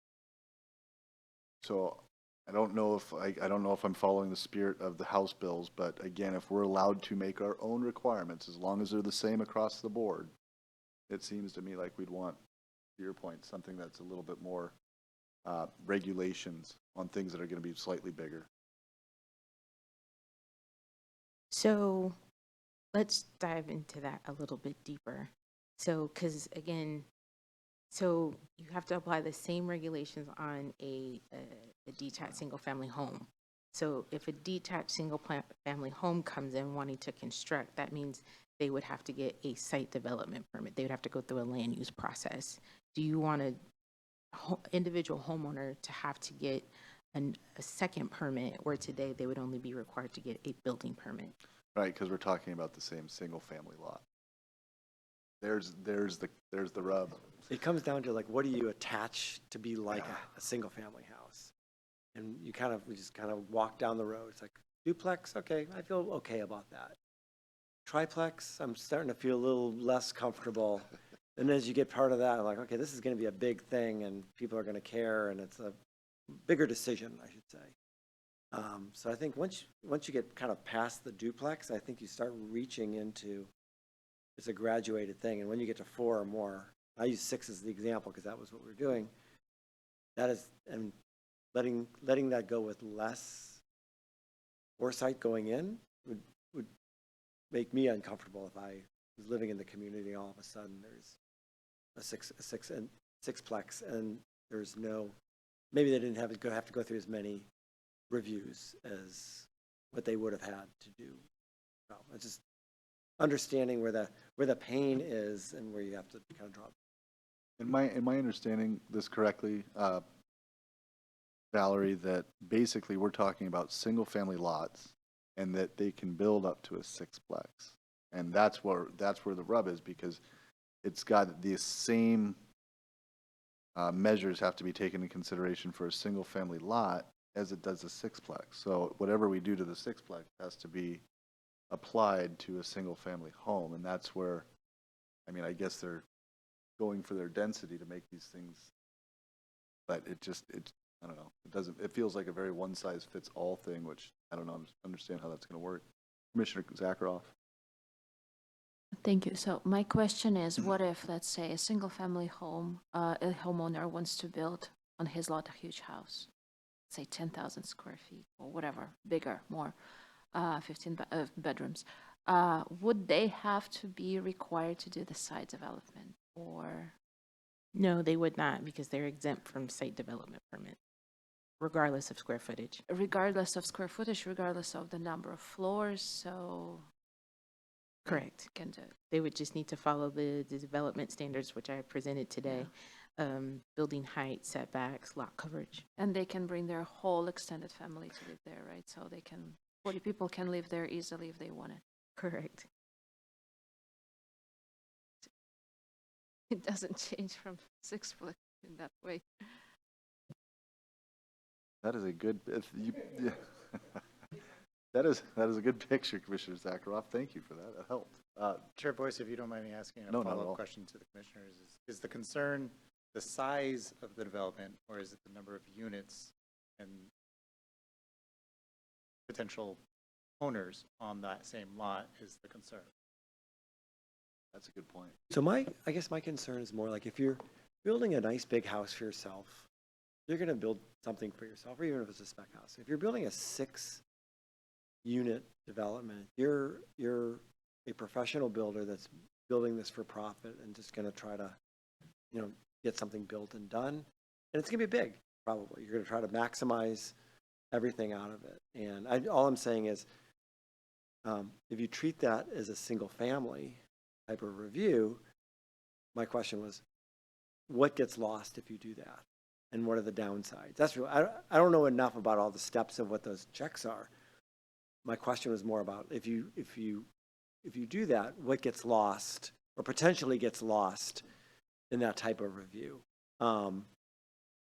So I don't know if I'm following the spirit of the House bills, but again, if we're allowed to make our own requirements, as long as they're the same across the board, it seems to me like we'd want, to your point, something that's a little bit more regulations on things that are going to be slightly bigger. So let's dive into that a little bit deeper. So, because again, so you have to apply the same regulations on a detached single-family home. So if a detached single-family home comes in wanting to construct, that means they would have to get a site development permit. They would have to go through a land use process. Do you want an individual homeowner to have to get a second permit, where today they would only be required to get a building permit? Right, because we're talking about the same single-family lot. There's the rub. It comes down to like, what do you attach to be like a single-family house? And we just kind of walk down the road. It's like, duplex, okay, I feel okay about that. Triplex, I'm starting to feel a little less comfortable. And as you get part of that, I'm like, okay, this is going to be a big thing, and people are going to care, and it's a bigger decision, I should say. So I think once you get kind of past the duplex, I think you start reaching into, it's a graduated thing. And when you get to 4 or more, I use 6 as the example because that was what we were doing. That is, and letting that go with less foresight going in would make me uncomfortable if I was living in the community and all of a sudden there's a sixplex and there's no, maybe they didn't have to go through as many reviews as what they would have had to do. So it's just understanding where the pain is and where you have to kind of draw. Am I understanding this correctly, Valerie, that basically we're talking about single-family lots and that they can build up to a sixplex? And that's where the rub is, because it's got the same measures have to be taken into consideration for a single-family lot as it does a sixplex. So whatever we do to the sixplex has to be applied to a single-family home, and that's where, I mean, I guess they're going for their density to make these things, but I don't know. It feels like a very one-size-fits-all thing, which I don't know, understand how that's going to work. Commissioner Zakharoff. Thank you. So my question is, what if, let's say, a single-family home, a homeowner wants to build on his lot a huge house, say 10,000 square feet or whatever, bigger, more, 15 bedrooms. Would they have to be required to do the site development, or? No, they would not, because they're exempt from site development permit, regardless of square footage. Regardless of square footage, regardless of the number of floors, so. Correct. Can do it. They would just need to follow the development standards, which I presented today. Building height, setbacks, lot coverage. And they can bring their whole extended family to live there, right? So 40 people can live there easily if they want it. Correct. It doesn't change from sixplex in that way. That is a good, that is a good picture, Commissioner Zakharoff. Thank you for that. That helped. Chair Boyce, if you don't mind me asking a No, not at all. follow-up question to the commissioners, is the concern the size of the development, or is it the number of units and potential owners on that same lot is the concern? That's a good point. So I guess my concern is more like if you're building a nice big house for yourself, you're going to build something for yourself, or even if it's a spec house. If you're building a 6-unit development, you're a professional builder that's building this for profit and just going to try to, get something built and done. And it's going to be big, probably. You're going to try to maximize everything out of it. And all I'm saying is, if you treat that as a single family type of review, my question was, what gets lost if you do that? And what are the downsides? That's real. I don't know enough about all the steps of what those checks are. My question was more about if you do that, what gets lost or potentially gets lost in that type of review.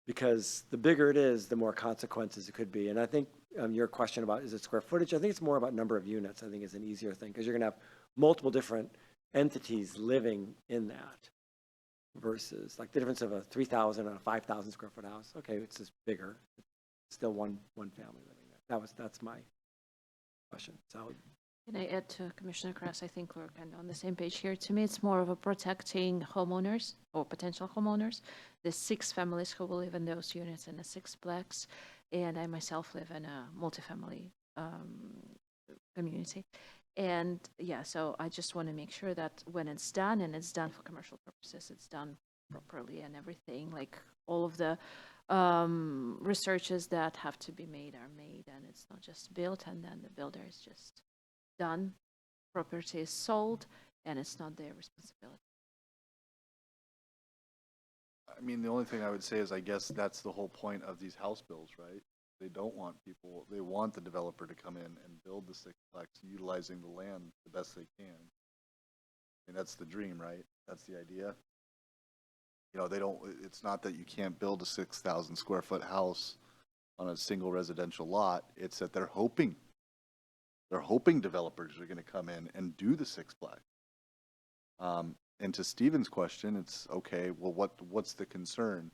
Because the bigger it is, the more consequences it could be. And I think your question about, is it square footage? I think it's more about number of units, I think is an easier thing, because you're going to have multiple different entities living in that versus like the difference of a 3,000 and a 5,000 square foot house. Okay, it's just bigger. It's still one family living there. That's my question. So Can I add to Commissioner Kress? I think we're kind of on the same page here. To me, it's more of a protecting homeowners or potential homeowners, the 6 families who will live in those units in a 6-plex, and I myself live in a multifamily community. And yeah, so I just want to make sure that when it's done, and it's done for commercial purposes, it's done properly and everything, like all of the researches that have to be made are made, and it's not just built and then the builder is just done, property is sold, and it's not their responsibility. I mean, the only thing I would say is I guess that's the whole point of these house bills, right? They don't want people, they want the developer to come in and build the 6-plex utilizing the land the best they can. I mean, that's the dream, right? That's the idea. You know, they don't, it's not that you can't build a 6,000 square foot house on a single residential lot. It's that they're hoping developers are going to come in and do the 6-plex. And to Stephen's question, it's okay, well, what's the concern?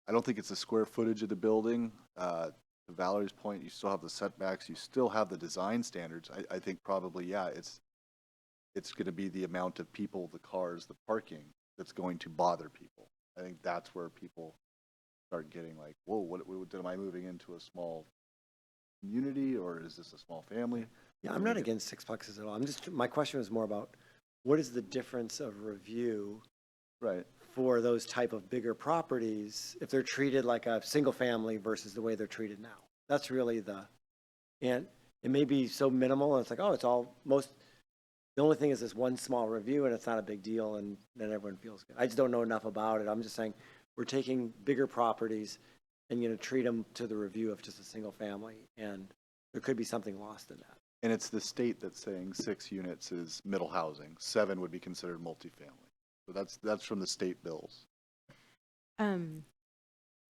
I don't think it's the square footage of the building. To Valerie's point, you still have the setbacks, you still have the design standards. I think probably, yeah, it's going to be the amount of people, the cars, the parking that's going to bother people. I think that's where people start getting like, whoa, what am I moving into a small community, or is this a small family? yeah, I'm not against 6-plexes at all. My question was more about what is the difference of review Right. for those type of bigger properties if they're treated like a single family versus the way they're treated now. That's really and it may be so minimal, and it's like, oh, the only thing is this one small review and it's not a big deal, and then everyone feels good. I just don't know enough about it. I'm just saying we're taking bigger properties and you're going to treat them to the review of just a single family, and there could be something lost in that. And it's the state that's saying 6 units is middle housing, 7 would be considered multifamily. So that's from the state bills. The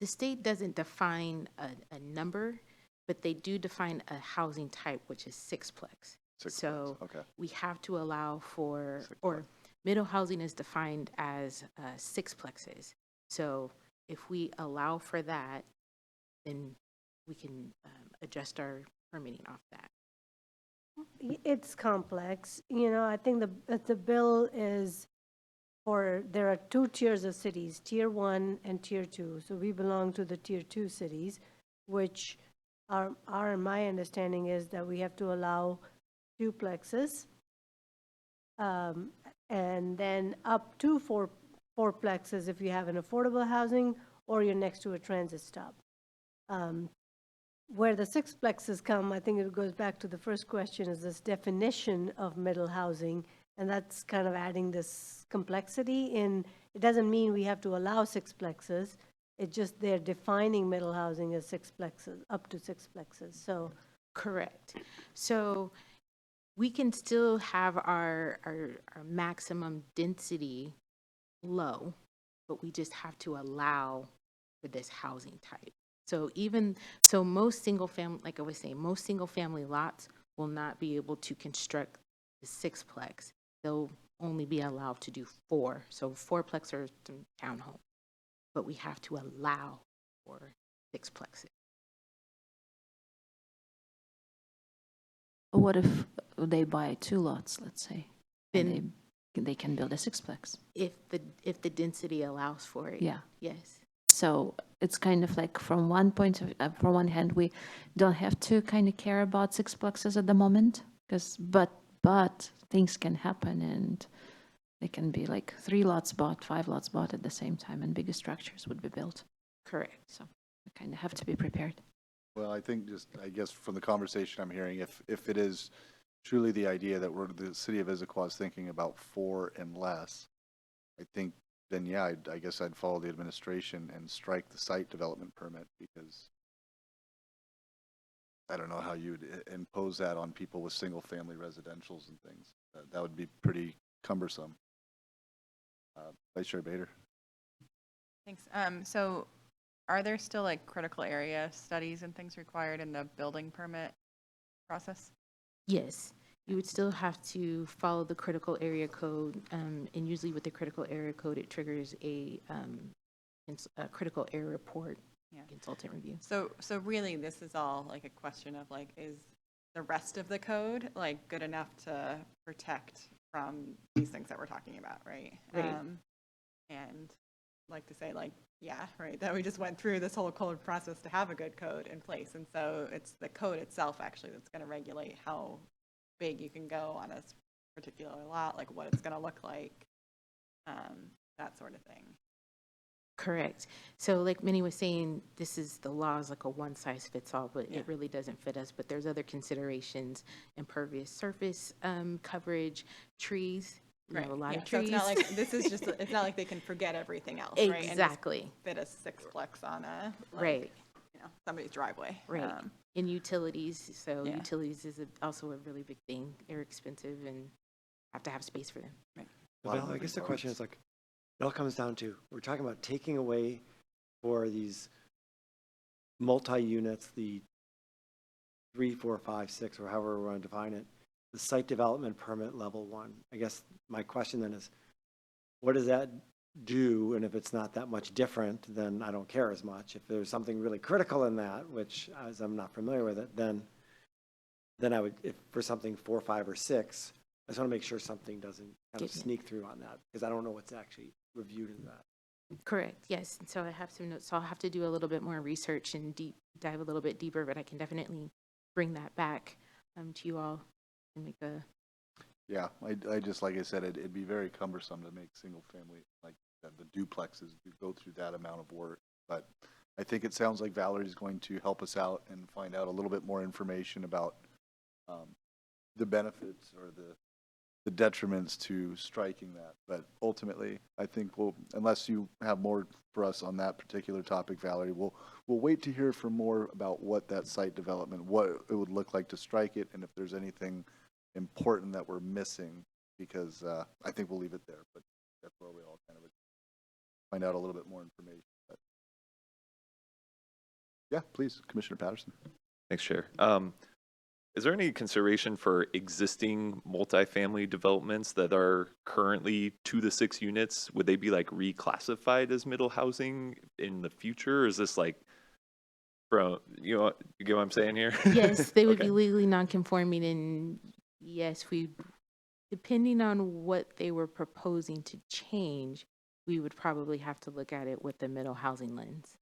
state doesn't define a number, but they do define a housing type, which is 6-plex. 6 So plex, okay. we have to allow for, 6-plex. or middle housing is defined as 6-plexes. So if we allow for that, then we can adjust our permitting off that. It's complex, I think the bill is there are 2 tiers of cities, tier 1 and tier 2. So we belong to the tier 2 cities, which my understanding is that we have to allow duplexes, and then up to 4-plexes if you have an affordable housing or you're next to a transit stop. Where the 6-plexes come, I think it goes back to the first question, is this definition of middle housing, and that's kind of adding this complexity in. It doesn't mean we have to allow 6-plexes. It's just they're defining middle housing as 6-plexes, up to 6-plexes. So Correct. So we can still have our maximum density low, but we just have to allow for this housing type. So most single family, like I was saying, most single family lots will not be able to construct the 6-plex. They'll only be allowed to do 4. So 4-plex are some townhome, but we have to allow for 6-plexes. What if they buy 2 lots, let's say, Then and they can build a 6-plex? if the density allows for it, Yeah. yes. So it's kind of like from one point of, from one hand, we don't have to kind of care about 6-plexes at the moment, but things can happen, and they can be like 3 lots bought, 5 lots bought at the same time, and bigger structures would be built. Correct. So we kind of have to be prepared. Well, I guess from the conversation I'm hearing, if it is truly the idea that the city of Issaquah is thinking about 4 and less, I think then, yeah, I guess I'd follow the administration and strike the site development permit, because I don't know how you would impose that on people with single family residentials and things. That would be pretty cumbersome. Vice Chair Bader. Thanks. So are there still like critical area studies and things required in the building permit process? Yes, you would still have to follow the critical area code, and usually with the critical area code, it triggers a critical area report, Yeah. consultant review. So really, this is all like a question of like, is the rest of the code like good enough to protect from these things that we're talking about, right? Right. And like to say like, yeah, right, that we just went through this whole code process to have a good code in place. And so it's the code itself actually that's going to regulate how big you can go on a particular lot, like what it's going to look like, that sort of thing. Correct. So like Minnie was saying, this is the law is like a one size fits all, but Yeah. it really doesn't fit us. But there's other considerations: impervious surface coverage, trees. You know, a lot of So trees. it's not like, this is just, it's not like they can forget everything else, right? And just Exactly. fit a sixplex on a, like, Right. you know, somebody's driveway. Right. In utilities, so Yeah. utilities is also a really big thing. They're expensive and have to have space for them. Lot of Well, I moving guess the question parts. is like, it all comes down to, we're talking about taking away for these multi-units, the 3, 4, 5, 6, or however we want to define it, the site development permit level 1. I guess my question then is, what does that do? And if it's not that much different, then I don't care as much. If there's something really critical in that, which as I'm not familiar with it, then I would, if for something 4, 5, or 6, I just want to make sure something doesn't kind of Get me. sneak through on that, because I don't know what's actually reviewed in that. Correct. Yes. And so I have some notes. So I'll have to do a little bit more research and dive a little bit deeper, but I can definitely bring that back to you all and make a. Yeah, I just, like I said, it'd be very cumbersome to make single family, like the duplexes go through that amount of work. But I think it sounds like Valerie's going to help us out and find out a little bit more information about the benefits or the detriments to striking that. But ultimately, I think unless you have more for us on that particular topic, Valerie, we'll wait to hear from more about what that site development, what it would look like to strike it, and if there's anything important that we're missing, because I think we'll leave it there. But that's where we all kind of find out a little bit more information. But yeah, please, Commissioner Patterson. Thanks, Chair. Is there any consideration for existing multifamily developments that are currently 2 to 6 units? Would they be like reclassified as middle housing in the future? Or is this like, you get what I'm saying here? Yes, they would Okay. be legally non-conforming, and yes, depending on what they were proposing to change, we would probably have to look at it with the middle housing lens.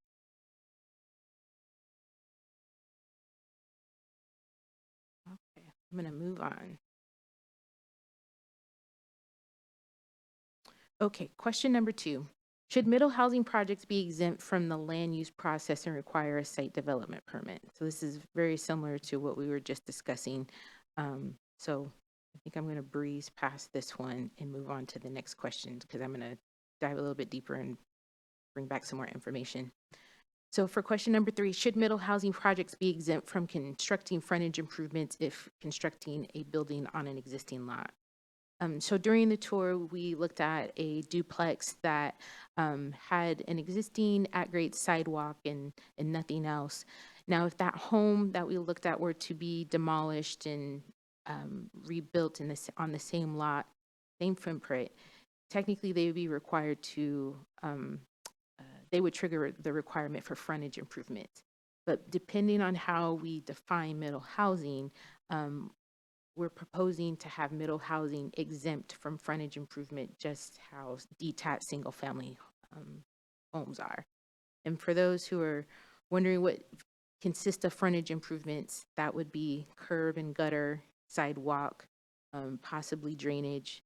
Okay, I'm gonna move on. Okay, question number 2. Should middle housing projects be exempt from the land use process and require a site development permit? So this is very similar to what we were just discussing. So I think I'm going to breeze past this one and move on to the next question, because I'm going to dive a little bit deeper and bring back some more information. So for question number 3, should middle housing projects be exempt from constructing frontage improvements if constructing a building on an existing lot? So during the tour, we looked at a duplex that had an existing at-grade sidewalk and nothing else. Now, if that home that we looked at were to be demolished and rebuilt on the same lot, same footprint, technically they would be required to, they would trigger the requirement for frontage improvements. But depending on how we define middle housing, we're proposing to have middle housing exempt from frontage improvement, just how detached single-family homes are. And for those who are wondering what consists of frontage improvements, that would be curb and gutter, sidewalk, possibly drainage,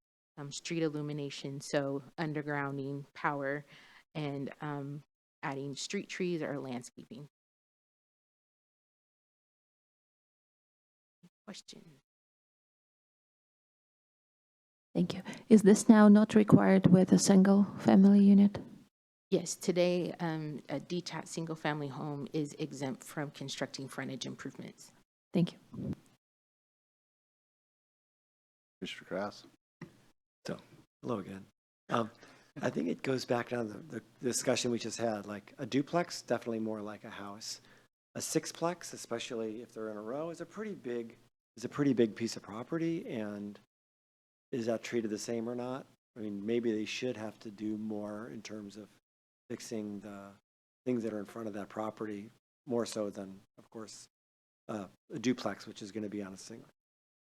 street illumination, so undergrounding, power, and adding street trees or landscaping. Question? Thank you. Is this now not required with a single family unit? Yes, today, a detached single-family home is exempt from constructing frontage improvements. Thank you. Commissioner Krass. Hello again. I think it goes back down to the discussion we just had, like a duplex, definitely more like a house. A sixplex, especially if they're in a row, is a pretty big piece of property, and is that treated the same or not? I mean, maybe they should have to do more in terms of fixing the things that are in front of that property, more so than, of course, a duplex, which is going to be on a single.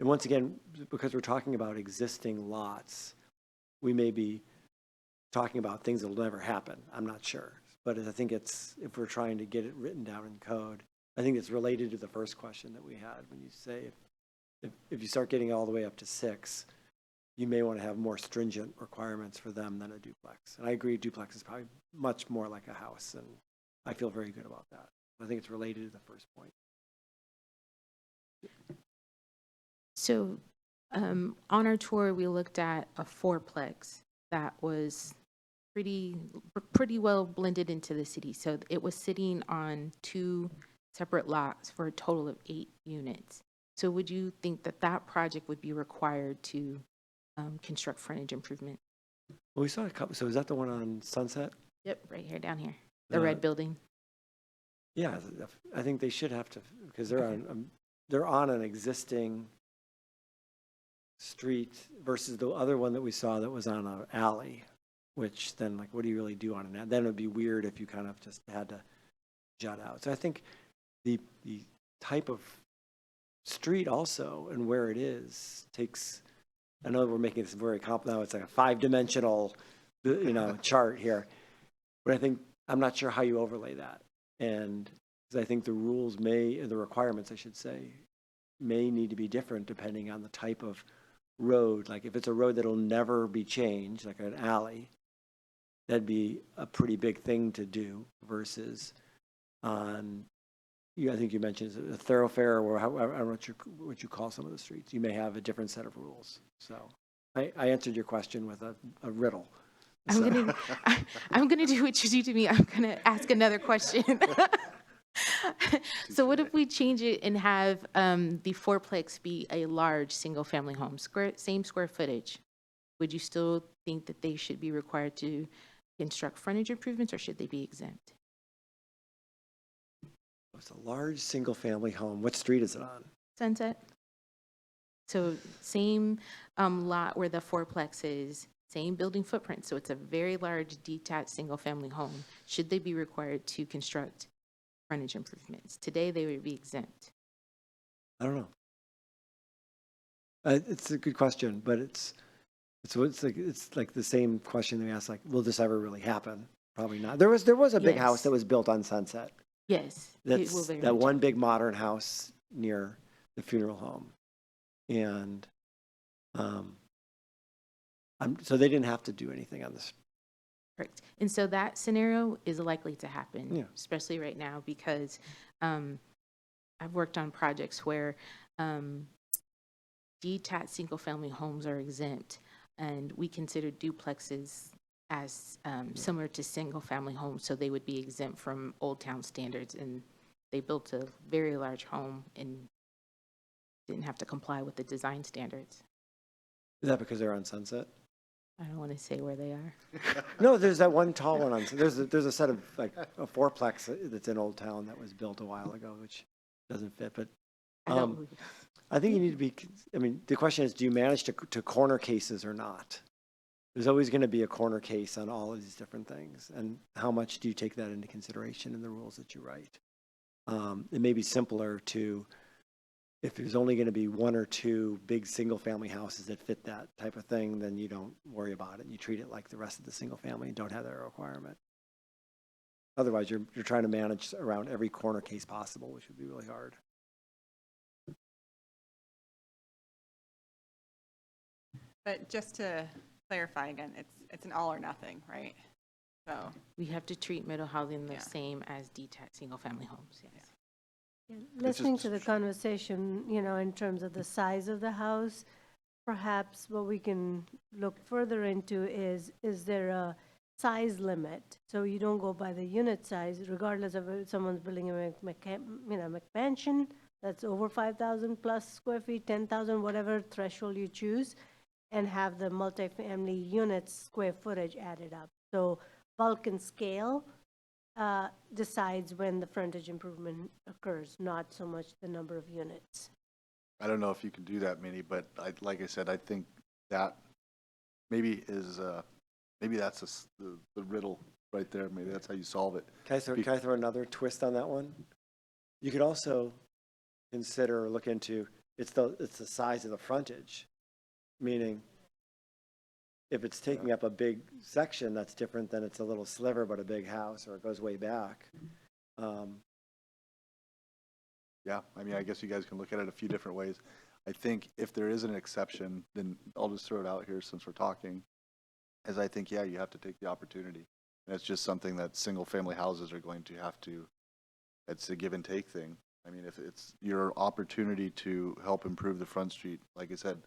And once again, because we're talking about existing lots, we may be talking about things that will never happen. I'm not sure. But I think it's, if we're trying to get it written down in code, I think it's related to the first question that we had when you say if you start getting all the way up to 6, you may want to have more stringent requirements for them than a duplex. And I agree, duplex is probably much more like a house, and I feel very good about that. I think it's related to the first point. So on our tour, we looked at a fourplex that was pretty well blended into the city. So it was sitting on 2 separate lots for a total of 8 units. So would you think that that project would be required to construct frontage improvement? Well, we saw a couple. So is that the one on Sunset? Yep, right here, down here, the red building. Yeah, I think they should have to, because they're on an existing street versus the other one that we saw that was on an alley, which then, like, what do you really do on an alley? Then it would be weird if you kind of just had to jut out. So I think the type of street also and where it is takes, I know we're making this very complicated now, it's like a 5-dimensional, chart here, but I think, I'm not sure how you overlay that. And because I think the rules the requirements, I should say, may need to be different depending on the type of road. Like if it's a road that'll never be changed, like an alley, that'd be a pretty big thing to do versus on, I think you mentioned a thoroughfare, or I don't know what you call some of the streets. You may have a different set of rules. So I answered your question with a riddle. I'm gonna do what you do to me. I'm gonna ask another question. So what if we change it and have the fourplex be a large single-family home, same square footage? Would you still think that they should be required to construct frontage improvements, or should they be exempt? It's a large single-family home. What street is it on? Sunset. So same lot where the fourplex is, same building footprint. So it's a very large detached single-family home. Should they be required to construct frontage improvements? Today, they would be exempt. I don't know. It's a good question, but it's like the same question that we asked, like, will this ever really happen? Probably not. There was a big Yes. house that was built on Sunset. Yes. That's it will very that much one big modern house near the funeral home, and so they didn't have to do anything on this. Correct. And so that scenario is likely to happen, Yeah. especially right now, because I've worked on projects where detached single-family homes are exempt, and we consider duplexes as similar to single-family homes, so they would be exempt from Old Town standards, and they built a very large home and didn't have to comply with the design standards. Is that because they're on Sunset? I don't want to say where they are. No, there's that one tall one on. There's a set of like a fourplex that's in Old Town that was built a while ago, which doesn't fit. But I think you need to be. I mean, the question is, do you manage to corner cases or not? There's always going to be a corner case on all of these different things, and how much do you take that into consideration in the rules that you write? It may be simpler to, if there's only going to be 1 or 2 big single-family houses that fit that type of thing, then you don't worry about it. You treat it like the rest of the single-family and don't have that requirement. Otherwise, you're trying to manage around every corner case possible, which would be really hard. But just to clarify again, it's an all or nothing, right? So We have to treat middle housing the Yeah. same as detached single-family homes, yes. Yeah, listening to the conversation, in terms of the size of the house, perhaps what we can look further into is there a size limit? So you don't go by the unit size, regardless of if someone's building a McMansion that's over 5,000 plus square feet, 10,000, whatever threshold you choose. and have the multifamily units square footage added up. So bulk and scale decides when the frontage improvement occurs, not so much the number of units. I don't know if you can do that many, but like I said, I think that maybe is, maybe that's the riddle right there. Maybe that's how you solve it. Can I throw another twist on that one? You could also consider or look into, it's the size of the frontage, meaning if it's taking up a big section, that's different than it's a little sliver but a big house, or it goes way back. Yeah, I mean, I guess you guys can look at it a few different ways. I think if there is an exception, then I'll just throw it out here since we're talking, as I think, yeah, you have to take the opportunity. And it's just something that single-family houses are going to have to, it's a give and take thing. I mean, if it's your opportunity to help improve the front street, like I said,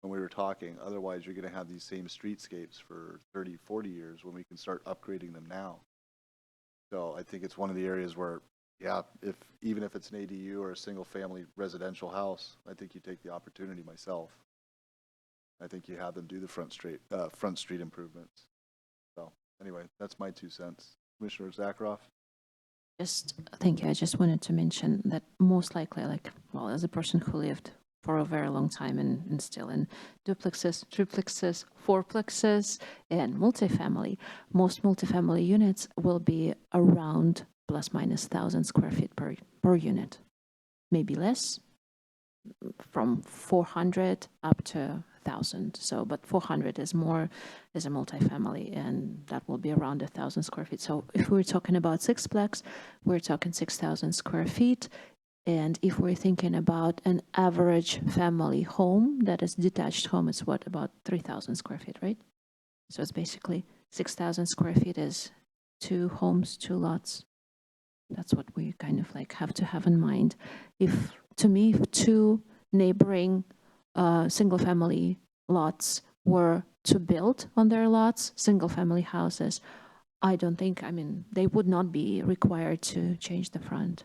when we were talking, otherwise you're going to have these same streetscapes for 30, 40 years when we can start upgrading them now. So I think it's one of the areas where, yeah, even if it's an ADU or a single-family residential house, I think you take the opportunity myself. I think you have them do the front street improvements. So anyway, that's my 2 cents. Commissioner Zakharoff? Thank you. I just wanted to mention that most likely, as a person who lived for a very long time and still in duplexes, triplexes, fourplexes, and multifamily, most multifamily units will be around plus minus 1,000 square feet per unit, maybe less, from 400 up to 1,000. So, but 400 is more as a multifamily, and that will be around 1,000 square feet. So if we're talking about sixplex, we're talking 6,000 square feet. And if we're thinking about an average family home that is detached home, it's what, about 3,000 square feet, right? So it's basically 6,000 square feet is 2 homes, 2 lots. That's what we kind of have to have in mind. If 2 neighboring single-family lots were to build on their lots, single-family houses, I don't think, they would not be required to change the front.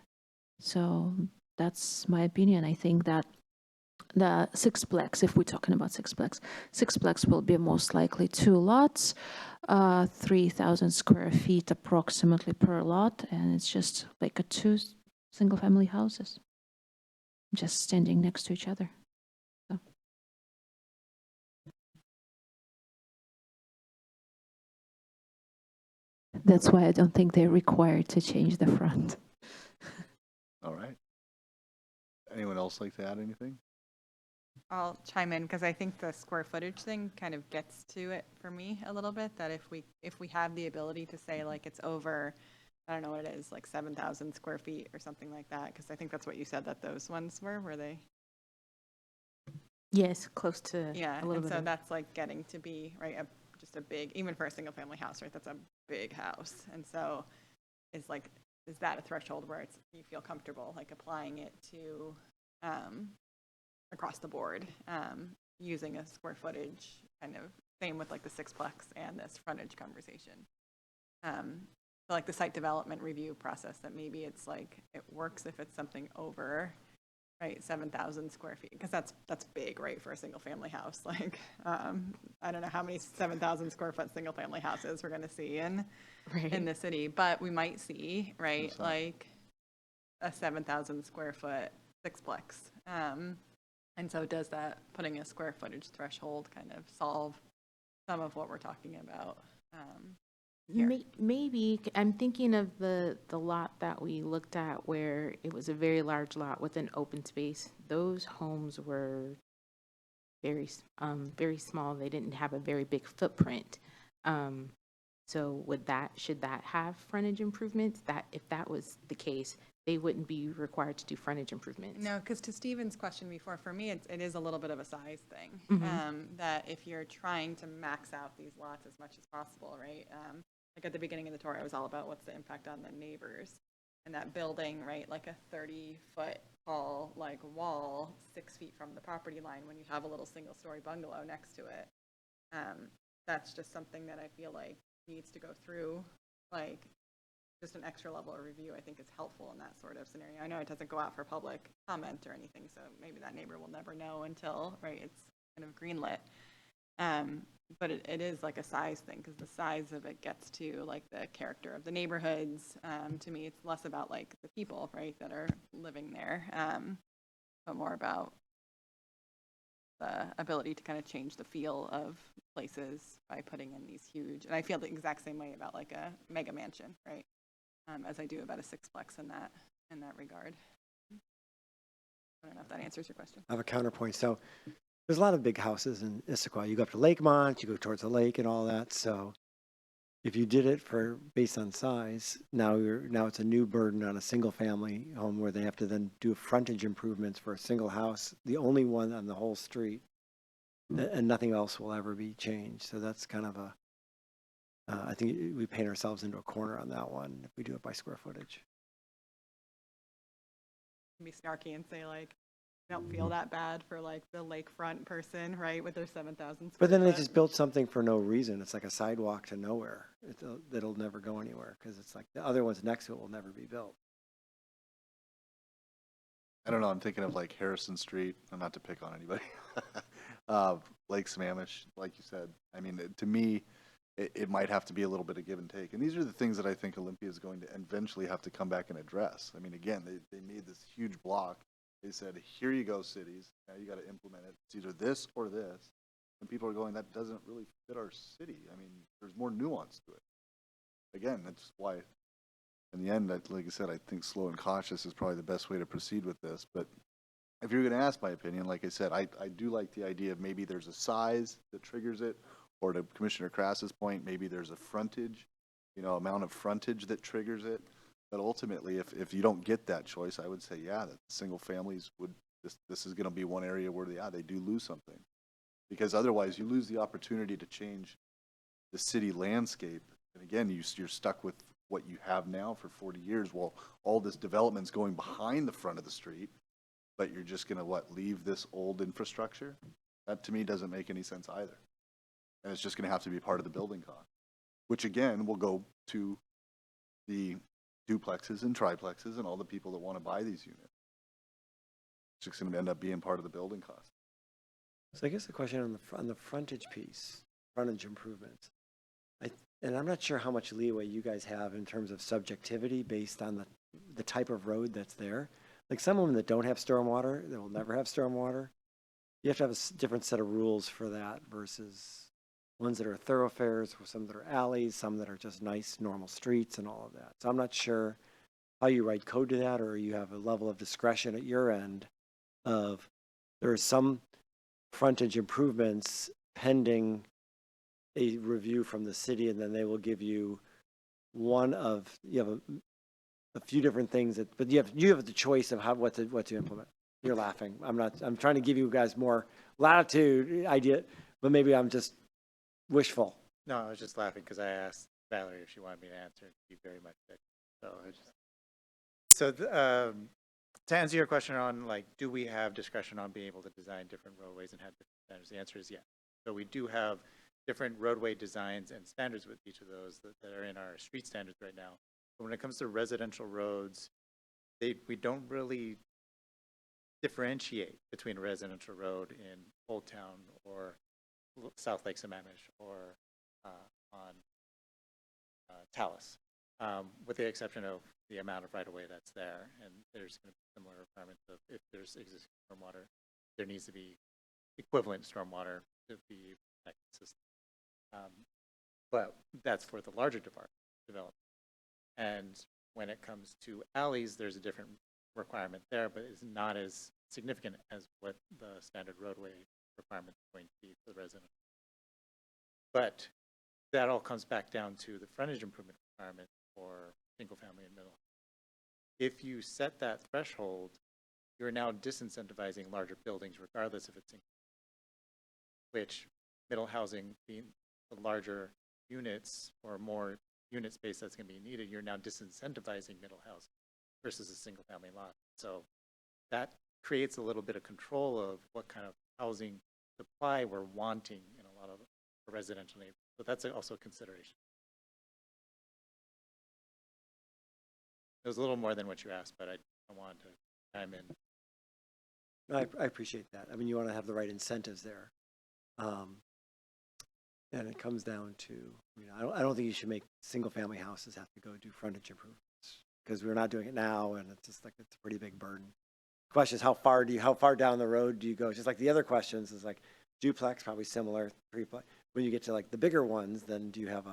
So that's my opinion. I think that the sixplex, if we're talking about sixplex will be most likely 2 lots, 3,000 square feet approximately per lot, and it's just like 2 single-family houses just standing next to each other. So. That's why I don't think they're required to change the front. All right. Anyone else like to add anything? I'll chime in because I think the square footage thing kind of gets to it for me a little bit, that if we have the ability to say it's over, I don't know what it is, 7,000 square feet or something like that, because I think that's what you said that those ones were they? Yes, close to Yeah, a little and bit so of- that's getting to be, right, just a big, even for a single family house, right, that's a big house. And so is that a threshold where you feel comfortable applying it to across the board, using a square footage kind of same with the sixplex and this frontage conversation. So the site development review process, that maybe it's it works if it's something over, right, 7,000 square feet, because that's big, right, for a single family house. I don't know how many 7,000 square foot single family houses we're going to see in the city, but we might see, right, a 7,000 square foot sixplex. And so does that, putting a square footage threshold, kind of solve some of what we're talking about here? Maybe. I'm thinking of the lot that we looked at where it was a very large lot with an open space. Those homes were very small. They didn't have a very big footprint. So should that have frontage improvements? That if that was the case, they wouldn't be required to do frontage improvements. No, because to Stephen's question before, for me, it is a little bit of a size thing. That if you're trying to max out these lots as much as possible, right? At the beginning of the tour, I was all about what's the impact on the neighbors. And that building, right, a 30-foot tall, wall, 6 feet from the property line when you have a little single-story bungalow next to it. That's just something that I feel needs to go through, just an extra level of review. I think is helpful in that sort of scenario. I know it doesn't go out for public comment or anything, so maybe that neighbor will never know until, right, it's kind of greenlit. But it is like a size thing, because the size of it gets to like the character of the neighborhoods. To me, it's less about like the people, right, that are living there, but more about the ability to kind of change the feel of places by putting in these huge, and I feel the exact same way about like a mega mansion, right? As I do about a sixplex in that regard. I don't know if that answers your question. I have a counterpoint. So there's a lot of big houses in Issaquah. You go up to Lakemont, you go towards the lake and all that. So if you did it based on size, now it's a new burden on a single family home where they have to then do frontage improvements for a single house, the only one on the whole street, and nothing else will ever be changed. So that's kind of I think we paint ourselves into a corner on that one if we do it by square footage. Be snarky and say like, I don't feel that bad for like the lakefront person, right, with their 7,000 But then they foot. just built something for no reason. It's like a sidewalk to nowhere. That'll never go anywhere because it's like the other ones next to it will never be built. I don't know, I'm thinking of like Harrison Street, not to pick on anybody. Lake Sammamish, like you said. I mean, to me, it might have to be a little bit of give and take. And these are the things that I think Olympia is going to eventually have to come back and address. I mean, again, they made this huge block. They said, here you go, cities. Now you got to implement it. It's either this or this. And people are going, that doesn't really fit our city. I mean, there's more nuance to it. Again, that's why, in the end, like I said, I think slow and cautious is probably the best way to proceed with this. But if you're going to ask my opinion, like I said, I do like the idea of maybe there's a size that triggers it, or to Commissioner Krass's point, maybe there's a frontage, amount of frontage that triggers it. But ultimately, if you don't get that choice, I would say, yeah, that single families this is going to be one area where, they do lose something. Because otherwise, you lose the opportunity to change the city landscape. And again, you're stuck with what you have now for 40 years. Well, all this development's going behind the front of the street, but you're just going to, leave this old infrastructure? That, to me, doesn't make any sense either. And it's just going to have to be part of the building cost, which, again, will go to the duplexes and triplexes and all the people that want to buy these units. It's just going to end up being part of the building cost. So I guess the question on the frontage piece, frontage improvements, and I'm not sure how much leeway you guys have in terms of subjectivity based on the type of road that's there. Like some of them that don't have stormwater, that will never have stormwater, you have to have a different set of rules for that versus ones that are thoroughfares, some that are alleys, some that are just nice, normal streets and all of that. So I'm not sure how you write code to that, or you have a level of discretion at your end of there are some frontage improvements pending a review from the city, and then they will give you you have a few different things but you have the choice of what to implement. You're laughing. I'm trying to give you guys more latitude idea, but maybe I'm just wishful. No, I was just laughing because I asked Valerie if she wanted me to answer. She very much did. To answer your question on do we have discretion on being able to design different roadways and have different standards? The answer is yes. So we do have different roadway designs and standards with each of those that are in our street standards right now. But when it comes to residential roads, we don't really differentiate between a residential road in Old Town or South Lake Sammamish or on Talus, with the exception of the amount of right-of-way that's there. And there's going to be similar requirements of if there's existing stormwater, there needs to be equivalent stormwater to be consistent. But that's for the larger development. And when it comes to alleys, there's a different requirement there, but it's not as significant as what the standard roadway requirement is going to be for the resident. But that all comes back down to the frontage improvement requirement for single family and middle. If you set that threshold, you're now disincentivizing larger buildings, regardless if it's in which middle housing being the larger units or more unit space that's going to be needed, you're now disincentivizing middle housing versus a single family lot. So that creates a little bit of control of what kind of housing supply we're wanting in a lot of residential neighborhoods. So that's also a consideration. It was a little more than what you asked, but I wanted to chime in. No, I appreciate that. I mean, you want to have the right incentives there. And it comes down to, I don't think you should make single-family houses have to go do frontage improvements, because we're not doing it now, and it's just like, it's a pretty big burden. Question is, how far down the road do you go? Just like the other questions is like duplex, probably similar, threeplex. When you get to like the bigger ones, then do you have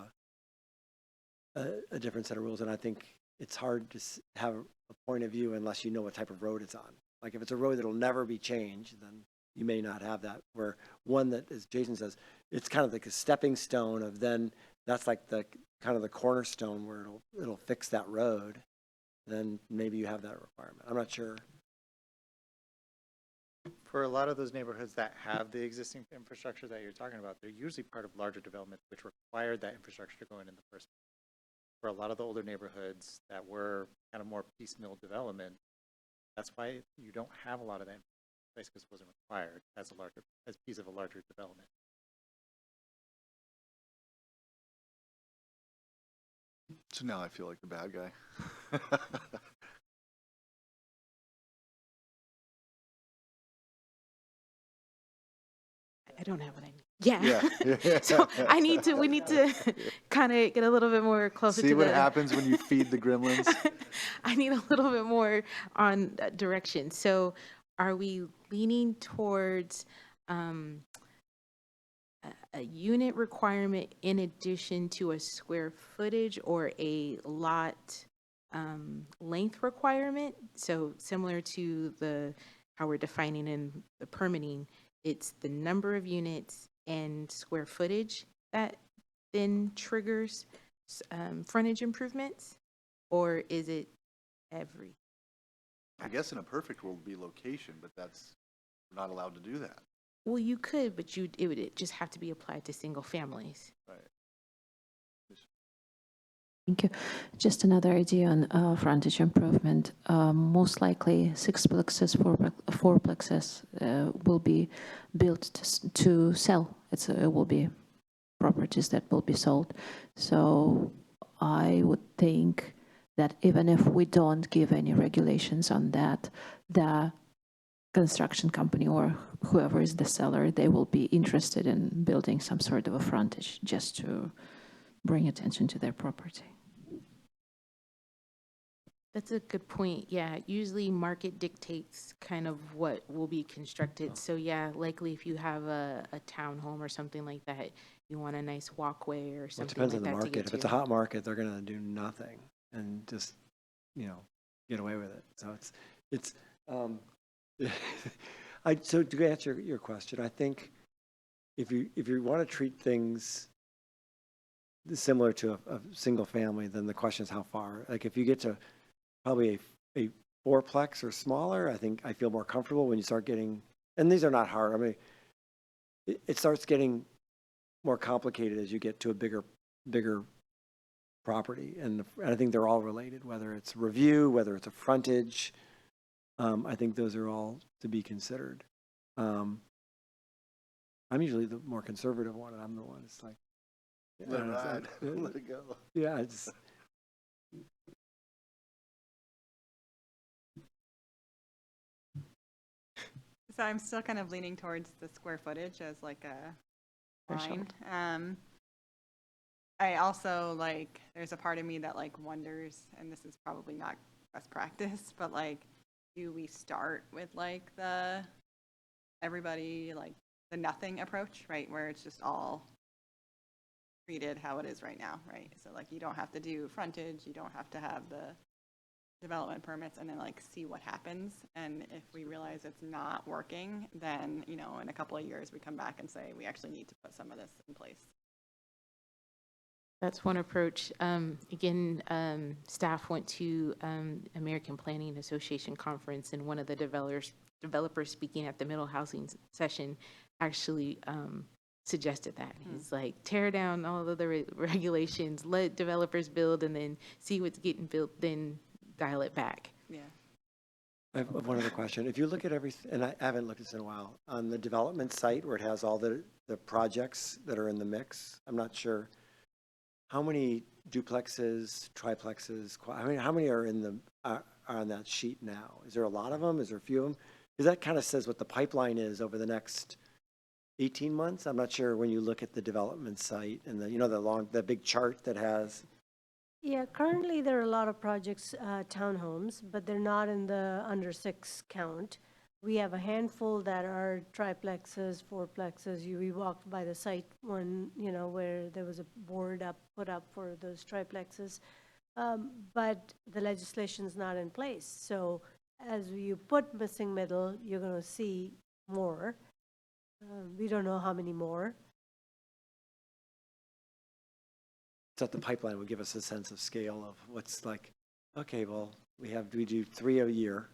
a different set of rules? And I think it's hard to have a point of view unless you know what type of road it's on. Like if it's a road that'll never be changed, then you may not have that. Where one that, as Jason says, it's kind of like a stepping stone of then that's like the kind of the cornerstone where it'll fix that road. Then maybe you have that requirement. I'm not sure. For a lot of those neighborhoods that have the existing infrastructure that you're talking about, they're usually part of larger developments which required that infrastructure to go in the first place. For a lot of the older neighborhoods that were kind of more piecemeal development, that's why you don't have a lot of that in place, because it wasn't required as piece of a larger development. So now I feel like the bad guy. I don't have what I need. Yeah. Yeah. So we need to kind of get a little bit more closer See to what the. happens when you feed the gremlins? I need a little bit more on direction. So are we leaning towards a unit requirement in addition to a square footage, or a lot length requirement? So similar to how we're defining in the permitting, it's the number of units and square footage that then triggers frontage improvements, or is it every? I guess in a perfect world would be location, but we're not allowed to do that. Well, you could, but it would just have to be applied to single families. Right. Thank you. Just another idea on frontage improvement. Most likely, sixplexes, fourplexes will be built to sell. It will be properties that will be sold. So I would think that even if we don't give any regulations on that, the construction company or whoever is the seller, they will be interested in building some sort of a frontage just to bring attention to their property. That's a good point. Yeah, usually market dictates kind of what will be constructed. So yeah, likely if you have a townhome or something like that, you want a nice walkway or Well, it something depends like on the that to market. get If to. it's a hot market, they're going to do nothing and just, get away with it. So it's so to answer your question, I think if you want to treat things similar to a single family, then the question is how far. Like if you get to probably a fourplex or smaller, I feel more comfortable when you start getting, and these are not hard. I mean, it starts getting more complicated as you get to a bigger property. And I think they're all related, whether it's review, whether it's a frontage. I think those are all to be considered. I'm usually the more conservative one, and I'm the one that's like, Let it ride. Let it go. yeah, it's. So I'm still kind of leaning towards the square footage as like a line. I also there's a part of me that wonders, and this is probably not best practice, but do we start with everybody the nothing approach, right? Where it's just all treated how it is right now, right? So you don't have to do frontage, you don't have to have the development permits, and then see what happens. And if we realize it's not working, then in a couple of years we come back and say we actually need to put some of this in place. That's one approach. Again, staff went to American Planning Association conference, and one of the developers speaking at the middle housing session actually suggested that. He's like, tear down all of the regulations, let developers build, and then see what's getting built, then dial it back. Yeah. I have one other question. If you look at everything, and I haven't looked at this in a while, on the development site where it has all the projects that are in the mix, I'm not sure how many duplexes, triplexes, how many are are on that sheet now? Is there a lot of them? Is there a few of them? Because that kind of says what the pipeline is over the next 18 months? I'm not sure when you look at the development site and the big chart that has, Yeah, currently there are a lot of projects, townhomes, but they're not in the under 6 count. We have a handful that are triplexes, fourplexes. We walked by the site one, where there was a board put up for those triplexes. But the legislation's not in place. So as you put missing middle, you're going to see more. We don't know how many more. so the pipeline would give us a sense of scale of what's like, okay, well, we do 3 a year.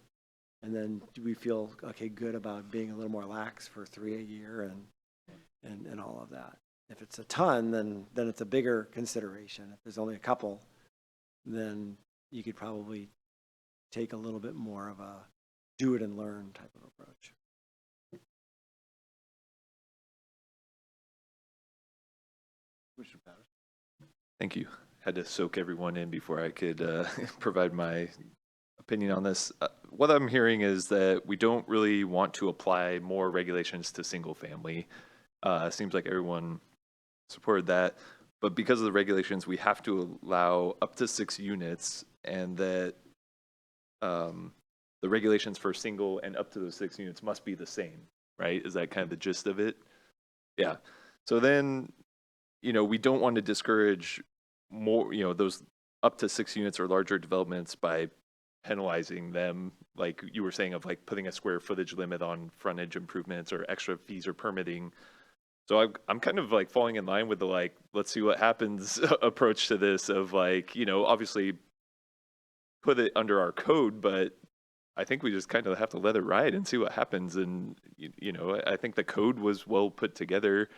And then do we feel, okay, good about being a little more lax for 3 a year and all of that? If it's a ton, then it's a bigger consideration. If there's only a couple, then you could probably take a little bit more of a do it and learn type of approach. Commissioner Patterson. Thank you. Had to soak everyone in before I could provide my opinion on this. What I'm hearing is that we don't really want to apply more regulations to single family. Seems like everyone supported that, but because of the regulations, we have to allow up to 6 units, and that the regulations for single and up to those 6 units must be the same, right? Is that kind of the gist of it? Yeah. So then, we don't want to discourage more, those up to 6 units or larger developments by penalizing them, like you were saying, of like putting a square footage limit on frontage improvements or extra fees or permitting. So I'm kind of like falling in line with the like, let's see what happens approach to this of like, obviously put it under our code, but I think we just kind of have to let it ride and see what happens. And, I think the code was well put together.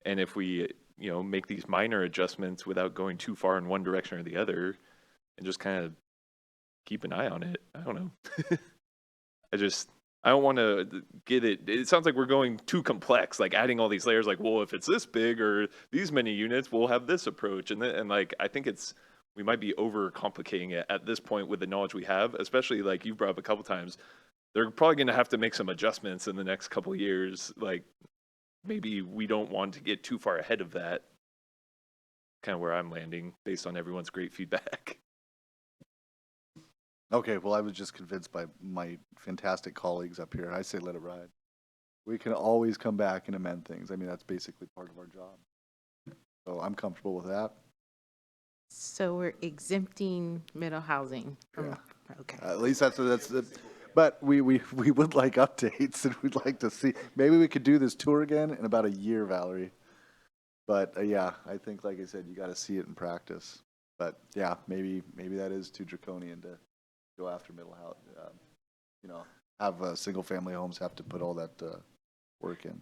And if we, make these minor adjustments without going too far in one direction or the other and just kind of keep an eye on it, I don't know. I don't want to get it. It sounds like we're going too complex, like adding all these layers, like, well, if it's this big or these many units, we'll have this approach. And like, I think we might be over complicating it at this point with the knowledge we have, especially like you brought up a couple times. They're probably going to have to make some adjustments in the next couple of years. Like maybe we don't want to get too far ahead of that. Kind of where I'm landing based on everyone's great feedback. Okay, well, I was just convinced by my fantastic colleagues up here. I say let it ride. We can always come back and amend things. I mean, that's basically part of our job. So I'm comfortable with that. So we're exempting middle housing from, okay. At least that's the, but we would like updates and we'd like to see, maybe we could do this tour again in about a year, Valerie. But yeah, I think, like I said, you got to see it in practice. But yeah, maybe that is too draconian to go after middle house, have single family homes have to put all that work in.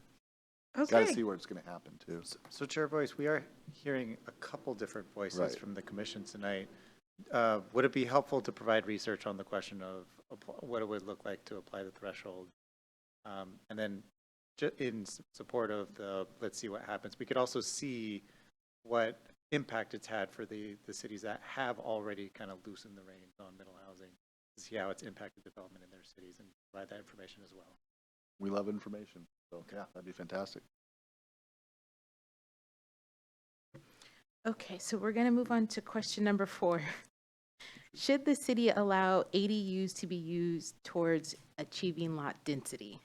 Got to Okay. see where it's going to happen too. So Chair Boyce, we are hearing a couple different voices Right. from the commission tonight. Would it be helpful to provide research on the question of what it would look like to apply the threshold? And then in support of let's see what happens, we could also see what impact it's had for the cities that have already kind of loosened the reins on middle housing, to see how it's impacted development in their cities and provide that information as well. We love information. So yeah, that'd be fantastic. Okay, so we're going to move on to question number 4. Should the city allow ADUs to be used towards achieving lot density?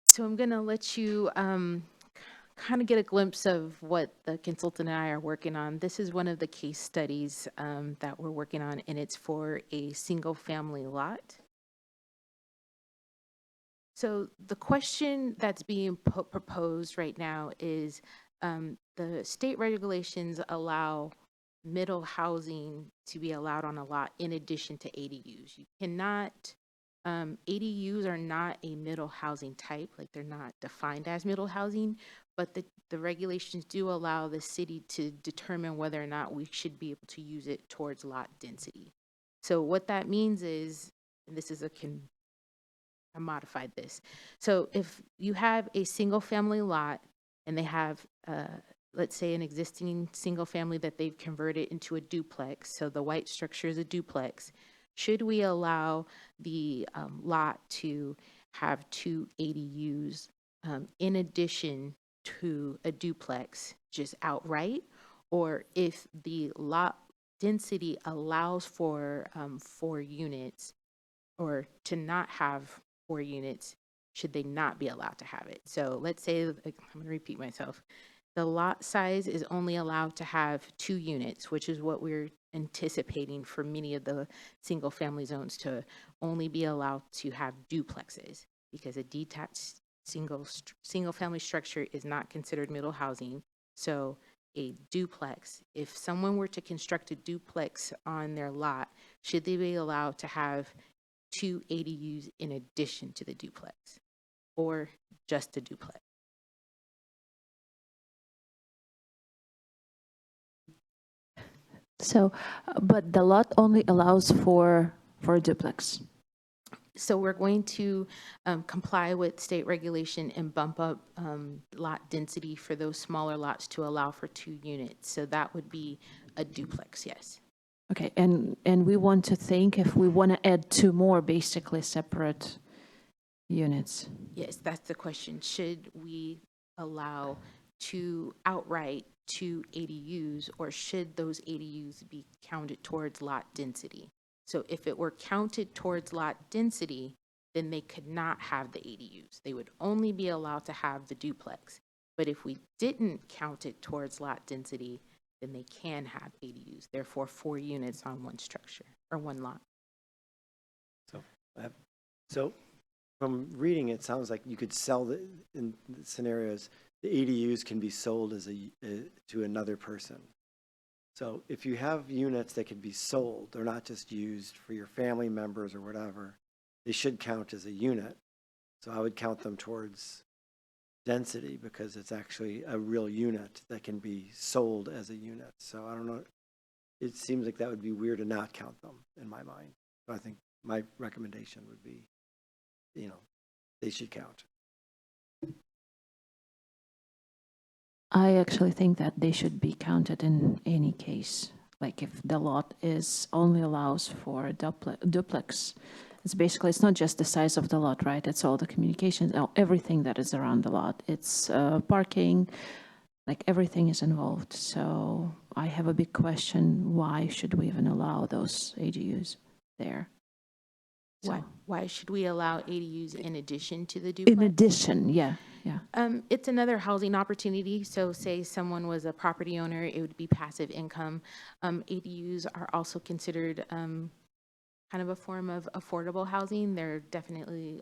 So I'm going to let you kind of get a glimpse of what the consultant and I are working on. This is one of the case studies that we're working on, and it's for a single family lot. So the question that's being proposed right now is the state regulations allow middle housing to be allowed on a lot in addition to ADUs. You cannot, ADUs are not a middle housing type, like they're not defined as middle housing, but the regulations do allow the city to determine whether or not we should be able to use it towards lot density. So what that means is, and this is I modified this. So if you have a single family lot and they have, let's say, an existing single family that they've converted into a duplex, so the white structure is a duplex, should we allow the lot to have 2 ADUs in addition to a duplex just outright, or if the lot density allows for 4 units, or to not have 4 units, should they not be allowed to have it? So let's say, like, I'm going to repeat myself. The lot size is only allowed to have 2 units, which is what we're anticipating for many of the single family zones to only be allowed to have duplexes, because a detached single family structure is not considered middle housing. So a duplex, if someone were to construct a duplex on their lot, should they be allowed to have 2 ADUs in addition to the duplex, or just a duplex? So, but the lot only allows for a duplex. So we're going to comply with state regulation and bump up lot density for those smaller lots to allow for 2 units. So that would be a duplex, yes. Okay, and we want to think if we want to add 2 more basically separate units. Yes, that's the question. Should we allow outright 2 ADUs, or should those ADUs be counted towards lot density? So if it were counted towards lot density, then they could not have the ADUs. They would only be allowed to have the duplex. But if we didn't count it towards lot density, then they can have ADUs, therefore 4 units on one structure or one lot. So from reading, it sounds like you could sell in the scenarios, the ADUs can be sold as to another person. So if you have units that could be sold, they're not just used for your family members or whatever, they should count as a unit. So I would count them towards density, because it's actually a real unit that can be sold as a unit. So I don't know, it seems like that would be weird to not count them in my mind. So I think my recommendation would be, they should count. I actually think that they should be counted in any case. Like if the lot only allows for a duplex, it's not just the size of the lot, right? It's all the communications, everything that is around the lot. It's parking, like everything is involved. So I have a big question, why should we even allow those ADUs there? Why should we allow ADUs in addition to the duplex? In addition, yeah. It's another housing opportunity. So say someone was a property owner, it would be passive income. ADUs are also considered kind of a form of affordable housing. They're definitely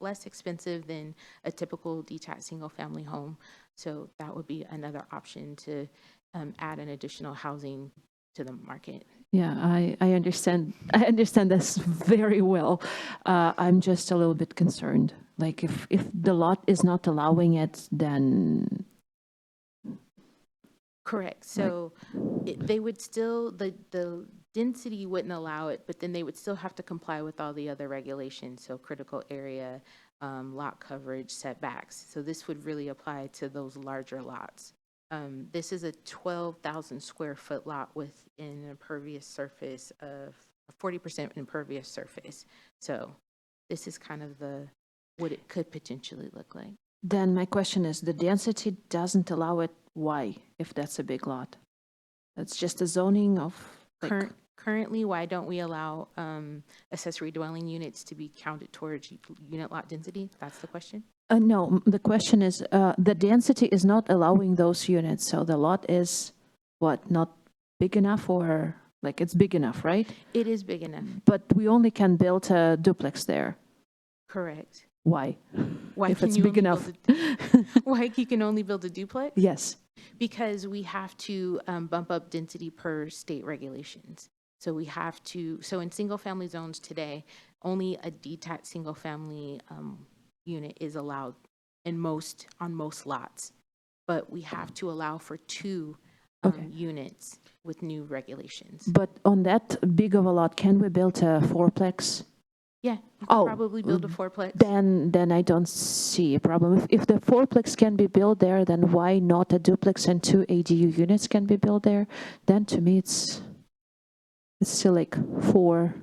less expensive than a typical detached single family home. So that would be another option to add an additional housing to the market. Yeah, I understand. I understand this very well. I'm just a little bit concerned. Like if the lot is not allowing it, then correct. So they would still, the density wouldn't allow it, but then they would still have to comply with all the other regulations. So critical area, lot coverage, setbacks. So this would really apply to those larger lots. This is a 12,000 square foot lot with an impervious surface of 40% impervious surface. So this is kind of what it could potentially look like. Then my question is, the density doesn't allow it. Why, if that's a big lot? That's just a zoning of Currently, why don't we allow accessory dwelling units to be counted towards unit lot density? That's the question. No, the question is, the density is not allowing those units. So the lot is what, not big enough, or like it's big enough, right? It is big enough. But we only can build a duplex there. Correct. Why? Why if can it's you big only enough? Why you can only build a duplex? Yes. Because we have to bump up density per state regulations. So we have to, so in single family zones today, only a detached single family unit is allowed on most lots. But we have to allow for 2 units with new regulations. But on that big of a lot, can we build a fourplex? Yeah, you could probably build a fourplex. Then I don't see a problem. If the fourplex can be built there, then why not a duplex and 2 ADU units can be built there? Then to me, it's still like 4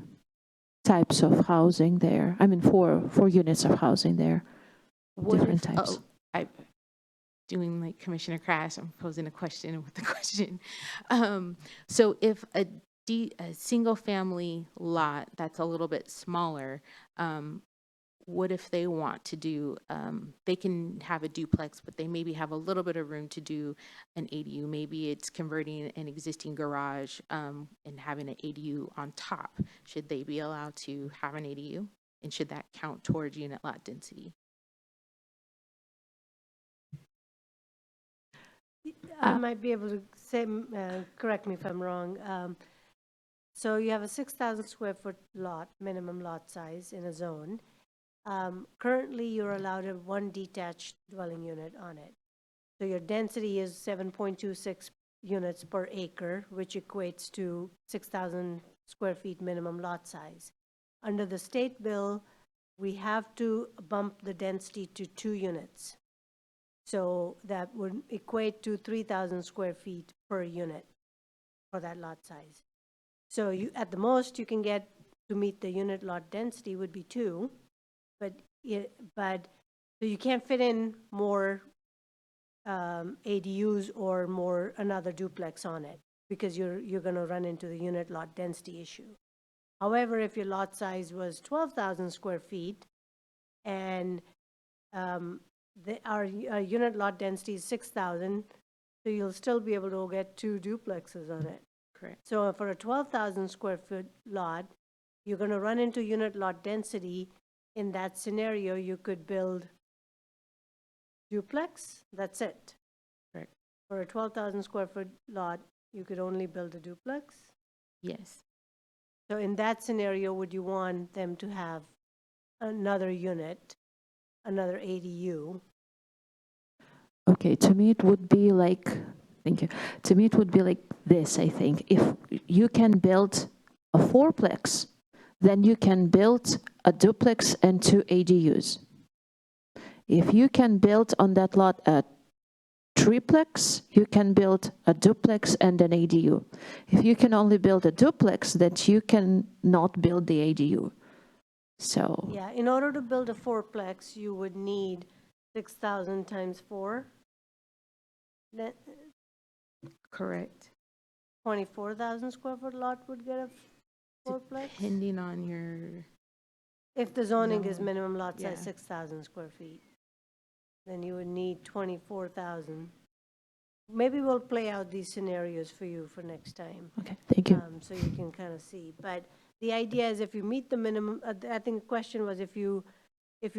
types of housing there. I mean, four units of housing there. What different if, types. I, doing like Commissioner Crash, I'm posing a question with the question. So if a single family lot that's a little bit smaller, what if they want to do, they can have a duplex, but they maybe have a little bit of room to do an ADU. Maybe it's converting an existing garage and having an ADU on top. Should they be allowed to have an ADU? And should that count towards unit lot density? I might be able to say, correct me if I'm wrong. So you have a 6,000 square foot lot, minimum lot size in a zone. Currently, you're allowed a one detached dwelling unit on it. So your density is 7.26 units per acre, which equates to 6,000 square feet minimum lot size. Under the state bill, we have to bump the density to 2 units. So that would equate to 3,000 square feet per unit for that lot size. So you, at the most, you can get to meet the unit lot density would be 2, but so you can't fit in more ADUs or more another duplex on it because you're going to run into the unit lot density issue. However, if your lot size was 12,000 square feet and our unit lot density is 6,000, so you'll still be able to get 2 duplexes on it. Correct. So for a 12,000 square foot lot, you're going to run into unit lot density. In that scenario, you could build duplex, that's it. Correct. For a 12,000 square foot lot, you could only build a duplex. Yes. So in that scenario, would you want them to have another unit, another ADU? Okay, to me it would be like, thank you. To me it would be like this, I think. If you can build a fourplex, then you can build a duplex and 2 ADUs. If you can build on that lot a triplex, you can build a duplex and an ADU. If you can only build a duplex, then you can not build the ADU. So Yeah, in order to build a fourplex, you would need 6,000 times 4. That Correct. 24,000 square foot lot would get a fourplex? Depending on your, If the zoning is Zone, minimum lot size yeah. 6,000 square feet, then you would need 24,000. Maybe we'll play out these scenarios for you for next time. okay, thank you. So you can kind of see. But the idea is if you meet the minimum, I think the question was if you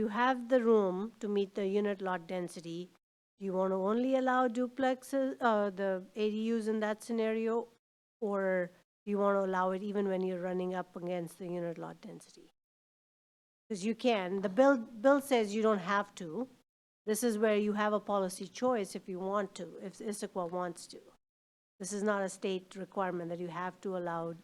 have the room to meet the unit lot density, do you want to only allow duplexes, the ADUs in that scenario, or do you want to allow it even when you're running up against the unit lot density? Because you can. The bill says you don't have to. This is where you have a policy choice if you want to, if Issaquah wants to. This is not a state requirement that you have to allow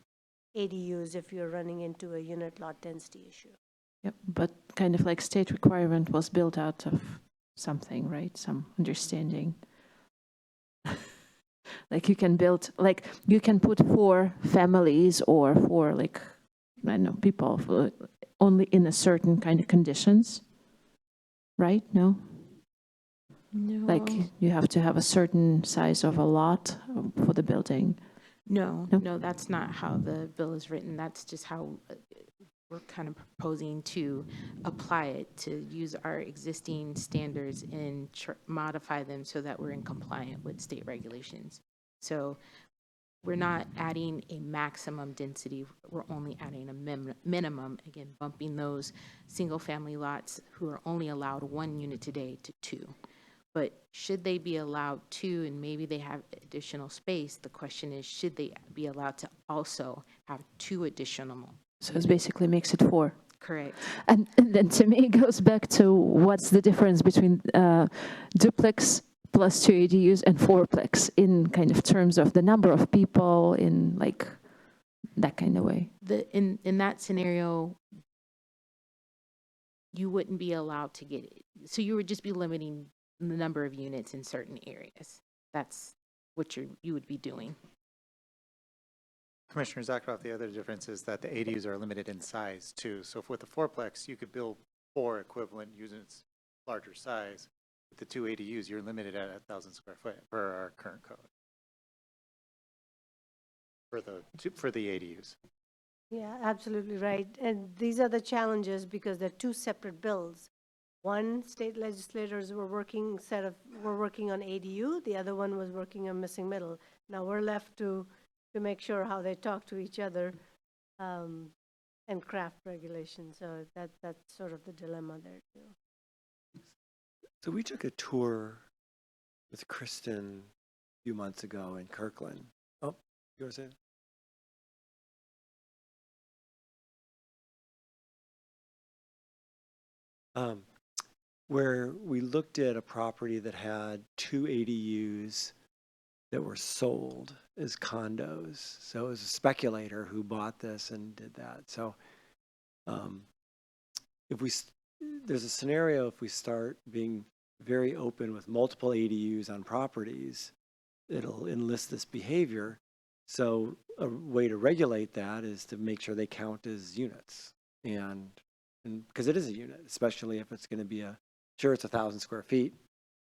ADUs if you're running into a unit lot density issue. Yep, but kind of like state requirement was built out of something, right? Some understanding. Like you can build, like you can put 4 families or 4, like, I don't know, people for only in a certain kind of conditions, right? No? no. Like you have to have a certain size of a lot for the building. No, No? no, that's not how the bill is written. That's just how we're kind of proposing to apply it, to use our existing standards and modify them so that we're in compliant with state regulations. So we're not adding a maximum density, we're only adding a minimum, again, bumping those single-family lots who are only allowed 1 unit today to 2. But should they be allowed 2 and maybe they have additional space, the question is, should they be allowed to also have 2 additional? So it basically makes it 4. Correct. And then to me, it goes back to what's the difference between duplex plus 2 ADUs and fourplex in kind of terms of the number of people in like that kind of way. In that scenario, you wouldn't be allowed to get it. So you would just be limiting the number of units in certain areas. That's what you would be doing. Commissioner Zakharoff, the other difference is that the ADUs are limited in size too. So with a fourplex, you could build 4 equivalent units larger size. With the two ADUs, you're limited at 1,000 square foot per our current code. For the ADUs. Yeah, absolutely right. And these are the challenges because they're two separate bills. One, state legislators were working on ADU, the other one was working on missing middle. Now we're left to make sure how they talk to each other, and craft regulations. So that's sort of the dilemma there too. So we took a tour with Kristen a few months ago in Kirkland. Oh, you want to say it? Where we looked at a property that had two ADUs that were sold as condos. So it was a speculator who bought this and did that. So there's a scenario if we start being very open with multiple ADUs on properties, it'll enlist this behavior. So a way to regulate that is to make sure they count as units. And because it is a unit, especially if it's going to be sure it's 1,000 square feet,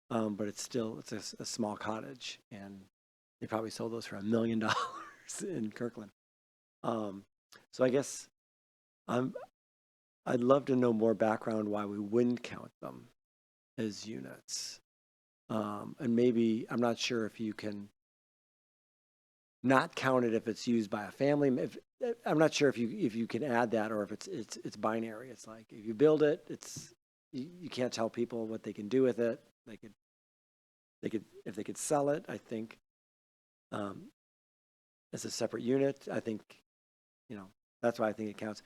but it's a small cottage, and they probably sold those for $1 million in Kirkland. So I guess I'd love to know more background why we wouldn't count them as units, and maybe I'm not sure if you can not count it if it's used by a family. I'm not sure if you can add that, or if it's binary. It's like if you build it, you can't tell people what they can do with it. They could if they could sell it. I think as a separate unit. I think that's why I think it counts.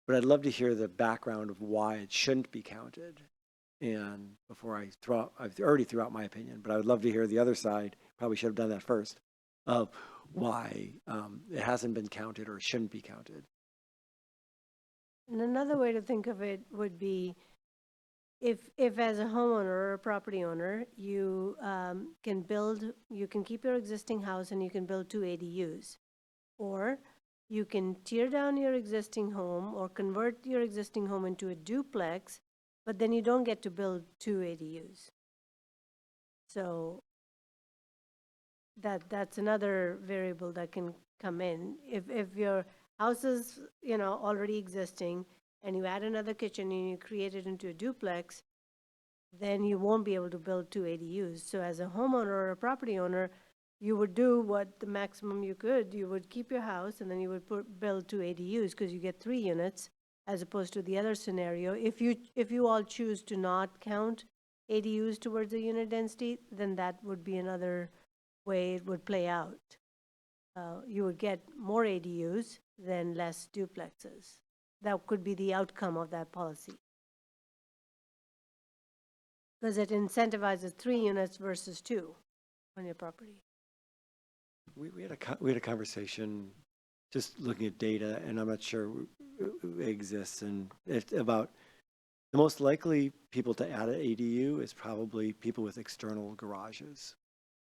But I'd love to hear the background of why it shouldn't be counted. And before I've already threw out my opinion, but I would love to hear the other side. Probably should have done that first. Of why it hasn't been counted or shouldn't be counted. And another way to think of it would be if as a homeowner or a property owner, you can keep your existing house and you can build two ADUs. Or you can tear down your existing home or convert your existing home into a duplex, but then you don't get to build two ADUs. So that's another variable that can come in. If your house is already existing and you add another kitchen and you create it into a duplex, then you won't be able to build two ADUs. So as a homeowner or a property owner, you would do what the maximum you could. You would keep your house and then you would build two ADUs because you get 3 units, as opposed to the other scenario. If you all choose to not count ADUs towards the unit density, then that would be another way it would play out. You would get more ADUs than less duplexes. That could be the outcome of that policy. Because it incentivizes 3 units versus 2 on your property. We had a conversation just looking at data, and I'm not sure it exists, and it's about the most likely people to add an ADU is probably people with external garages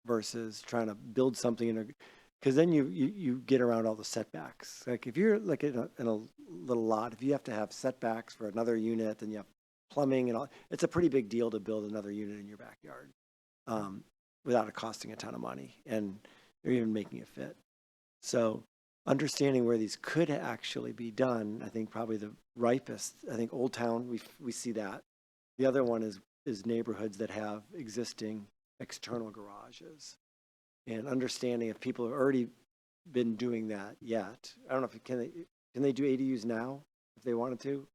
versus trying to build something because then you get around all the setbacks. Like if you're like in a little lot, if you have to have setbacks for another unit and you have plumbing and all, it's a pretty big deal to build another unit in your backyard without it costing a ton of money and or even making it fit. So understanding where these could actually be done, I think probably the ripest. I think Old Town, we see that. The other one is neighborhoods that have existing external garages, and understanding if people have already been doing that yet. I don't know if can they do ADUs now if they wanted to?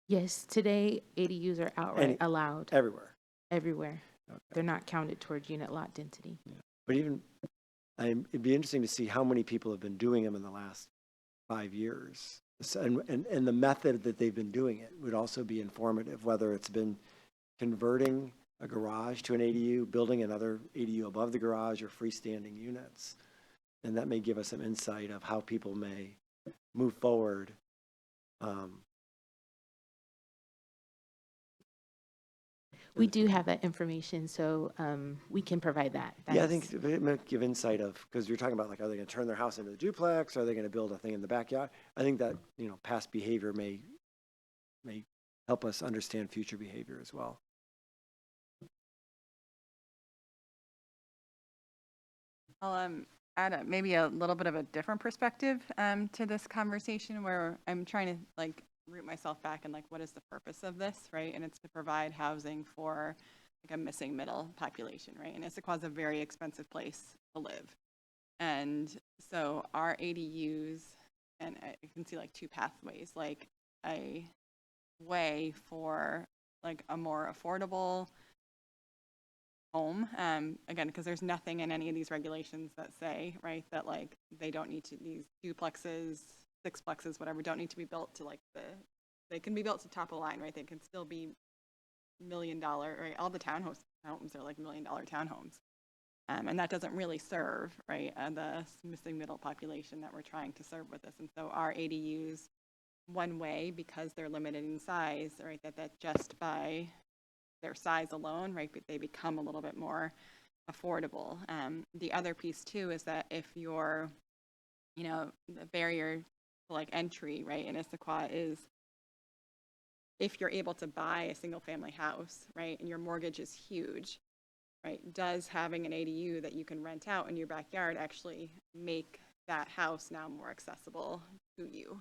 Yes, today ADUs are outright allowed Everywhere. everywhere. Okay. They're not counted towards unit lot density. Yeah. But even it'd be interesting to see how many people have been doing them in the last 5 years, and the method that they've been doing it would also be informative. Whether it's been converting a garage to an ADU, building another ADU above the garage, or freestanding units, and that may give us some insight of how people may move forward. We do have that information, so we can provide that. Yeah, I think it might give insight of, because you're talking about like, are they going to turn their house into a duplex? Are they going to build a thing in the backyard? I think that past behavior may help us understand future behavior as well. I'll add maybe a little bit of a different perspective to this conversation, where I'm trying to like root myself back and like, what is the purpose of this, right? And it's to provide housing for like a missing middle population, right? And Issaquah is a very expensive place to live. And so our ADUs, and I can see like two pathways, like a way for like a more affordable home, again, because there's nothing in any of these regulations that say, right, that like they don't need to, these duplexes, sixplexes, whatever, don't need to be built to like they can be built to top of the line, right? They can still be $1 million, right? All the homes are like $1 million townhomes. And that doesn't really serve, right, the missing middle population that we're trying to serve with this. And so our ADUs, one way, because they're limited in size, right, that just by their size alone, right, they become a little bit more affordable. The other piece too is that if you're, you know, the barrier to like entry, right, in Issaquah is if you're able to buy a single family house, right, and your mortgage is huge, right, does having an ADU that you can rent out in your backyard actually make that house now more accessible to you?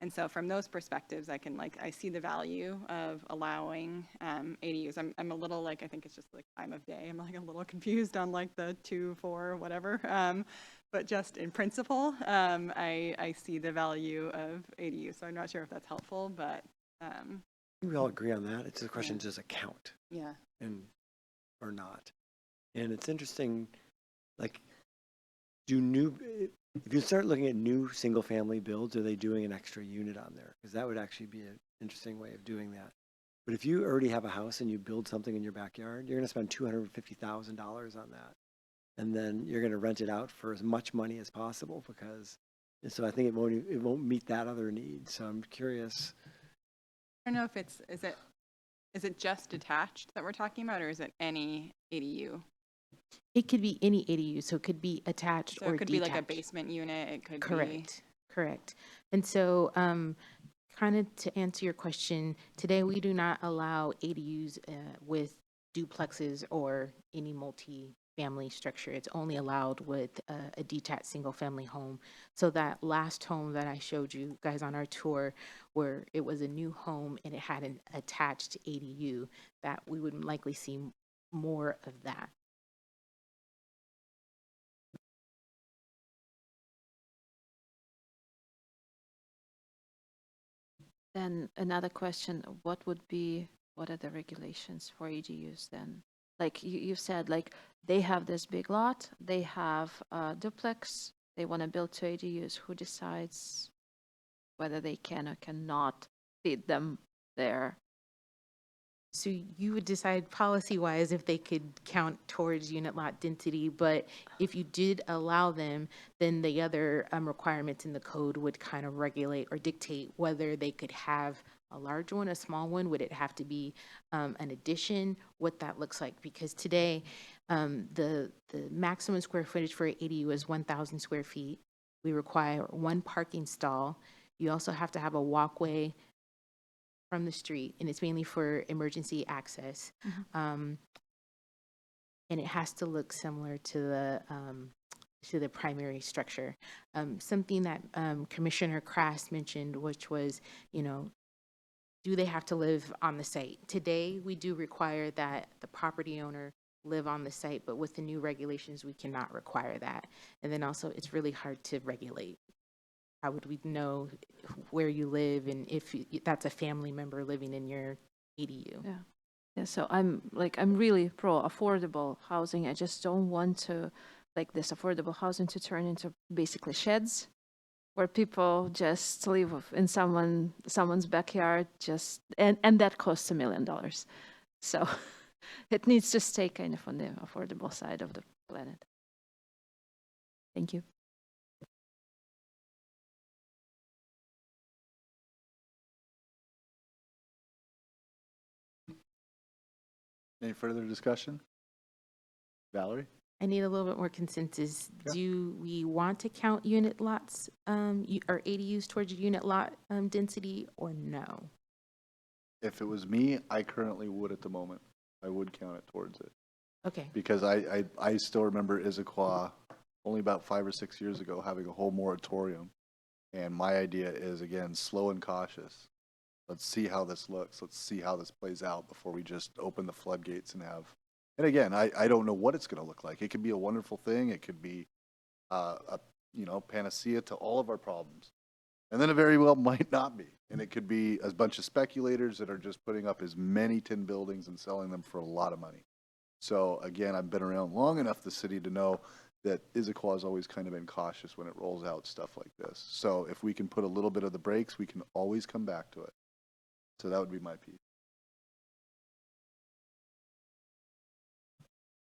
And so from those perspectives, I see the value of allowing ADUs. I'm a little like, I think it's just like time of day. I'm like a little confused on like the 2, 4, whatever. But just in principle, I see the value of ADUs. So I'm not sure if that's helpful, but. We all agree on that. It's a question, does it count? Yeah. And or not? And it's interesting, like, if you start looking at new single family builds, are they doing an extra unit on there? Because that would actually be an interesting way of doing that. But if you already have a house and you build something in your backyard, you're going to spend $250,000 on that. And then you're going to rent it out for as much money as possible and so I think it won't meet that other need. So I'm curious. I don't know if is it just detached that we're talking about, or is it any ADU? It could be any ADU, so it could be attached So or it could detached. be like a basement unit. It could Correct. And so, kind of to answer your question, today we do not allow ADUs with duplexes or any multi-family structure. It's only allowed with a detached single-family home. So that last home that I showed you guys on our tour, where it was a new home and it had an attached ADU, that we would likely see more of that. Then another question, what are the regulations for ADUs then? Like you said, like they have this big lot, they have a duplex, they want to build 2 ADUs. Who decides whether they can or cannot fit them there? So you would decide policy-wise if they could count towards unit lot density, but if you did allow them, then the other requirements in the code would kind of regulate or dictate whether they could have a large one, a small one. Would it have to be an addition? What that looks like? Because today, the maximum square footage for an ADU is 1,000 square feet. We require 1 parking stall. You also have to have a walkway from the street, and it's mainly for emergency access. And it has to look similar to the primary structure. Something that Commissioner Krass mentioned, which was, do they have to live on the site? Today, we do require that the property owner live on the site, but with the new regulations, we cannot require that. And then also, it's really hard to regulate. How would we know where you live and if that's a family member living in your ADU? Yeah, so I'm really pro affordable housing. I just don't want to like this affordable housing to turn into basically sheds where people just live in someone's backyard and that costs $1 million. So it needs to stay kind of on the affordable side of the planet. Thank you. Any further discussion? Valerie? I need a little bit more consensus. Yeah. Do we want to count unit lots or ADUs towards unit lot density or no? If it was me, I currently would at the moment. I would count it towards it. Okay, Because I still remember Issaquah only about 5 or 6 years ago having a whole moratorium. And my idea is, again, slow and cautious. Let's see how this looks. Let's see how this plays out before we just open the floodgates and have. And again, I don't know what it's going to look like. It could be a wonderful thing. It could be a panacea to all of our problems. And then it very well might not be. And it could be a bunch of speculators that are just putting up as many tin buildings and selling them for a lot of money. So again, I've been around long enough the city to know that Issaquah has always kind of been cautious when it rolls out stuff like this. So if we can put a little bit of the brakes, we can always come back to it. So that would be my piece.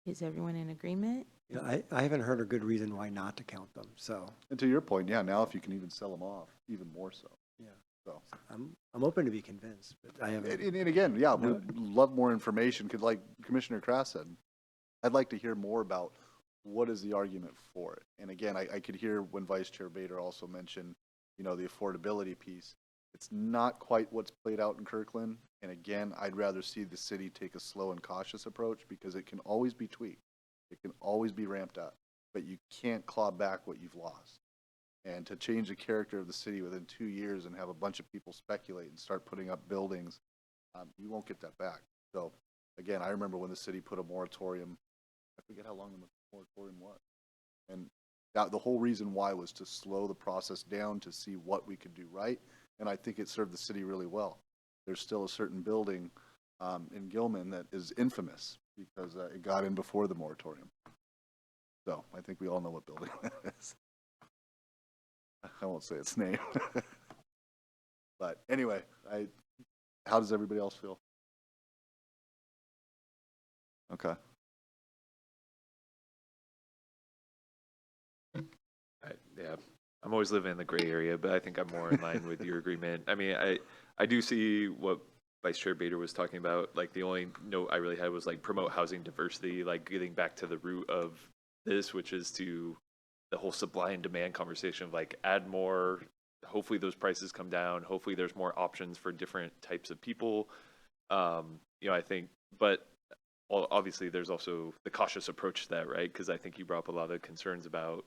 is everyone in agreement? Yeah, I haven't heard a good reason why not to count them, so, And to your point, yeah, now if you can even sell them off, even more so. yeah. So, I'm open to be convinced, but I haven't. and again, yeah, we'd love more information, because like Commissioner Krass said, I'd like to hear more about what is the argument for it. And again, I could hear when Vice Chair Bader also mentioned, the affordability piece. It's not quite what's played out in Kirkland. And again, I'd rather see the city take a slow and cautious approach, because it can always be tweaked. It can always be ramped up, but you can't claw back what you've lost. And to change the character of the city within 2 years and have a bunch of people speculate and start putting up buildings, you won't get that back. So again, I remember when the city put a moratorium, I forget how long the moratorium was. And the whole reason why was to slow the process down to see what we could do right. And I think it served the city really well. There's still a certain building in Gilman that is infamous because it got in before the moratorium. So I think we all know what building that is. I won't say its name. But anyway, how does everybody else feel? Okay. Yeah, I'm always living in the gray area, but I think I'm more in line with your agreement. I mean, I do see what Vice Chair Bader was talking about. Like, the only note I really had was like promote housing diversity, like getting back to the root of this, which is to the whole supply and demand conversation of like add more. Hopefully those prices come down. Hopefully there's more options for different types of people. I think, but obviously there's also the cautious approach to that, right? Because I think you brought up a lot of concerns about,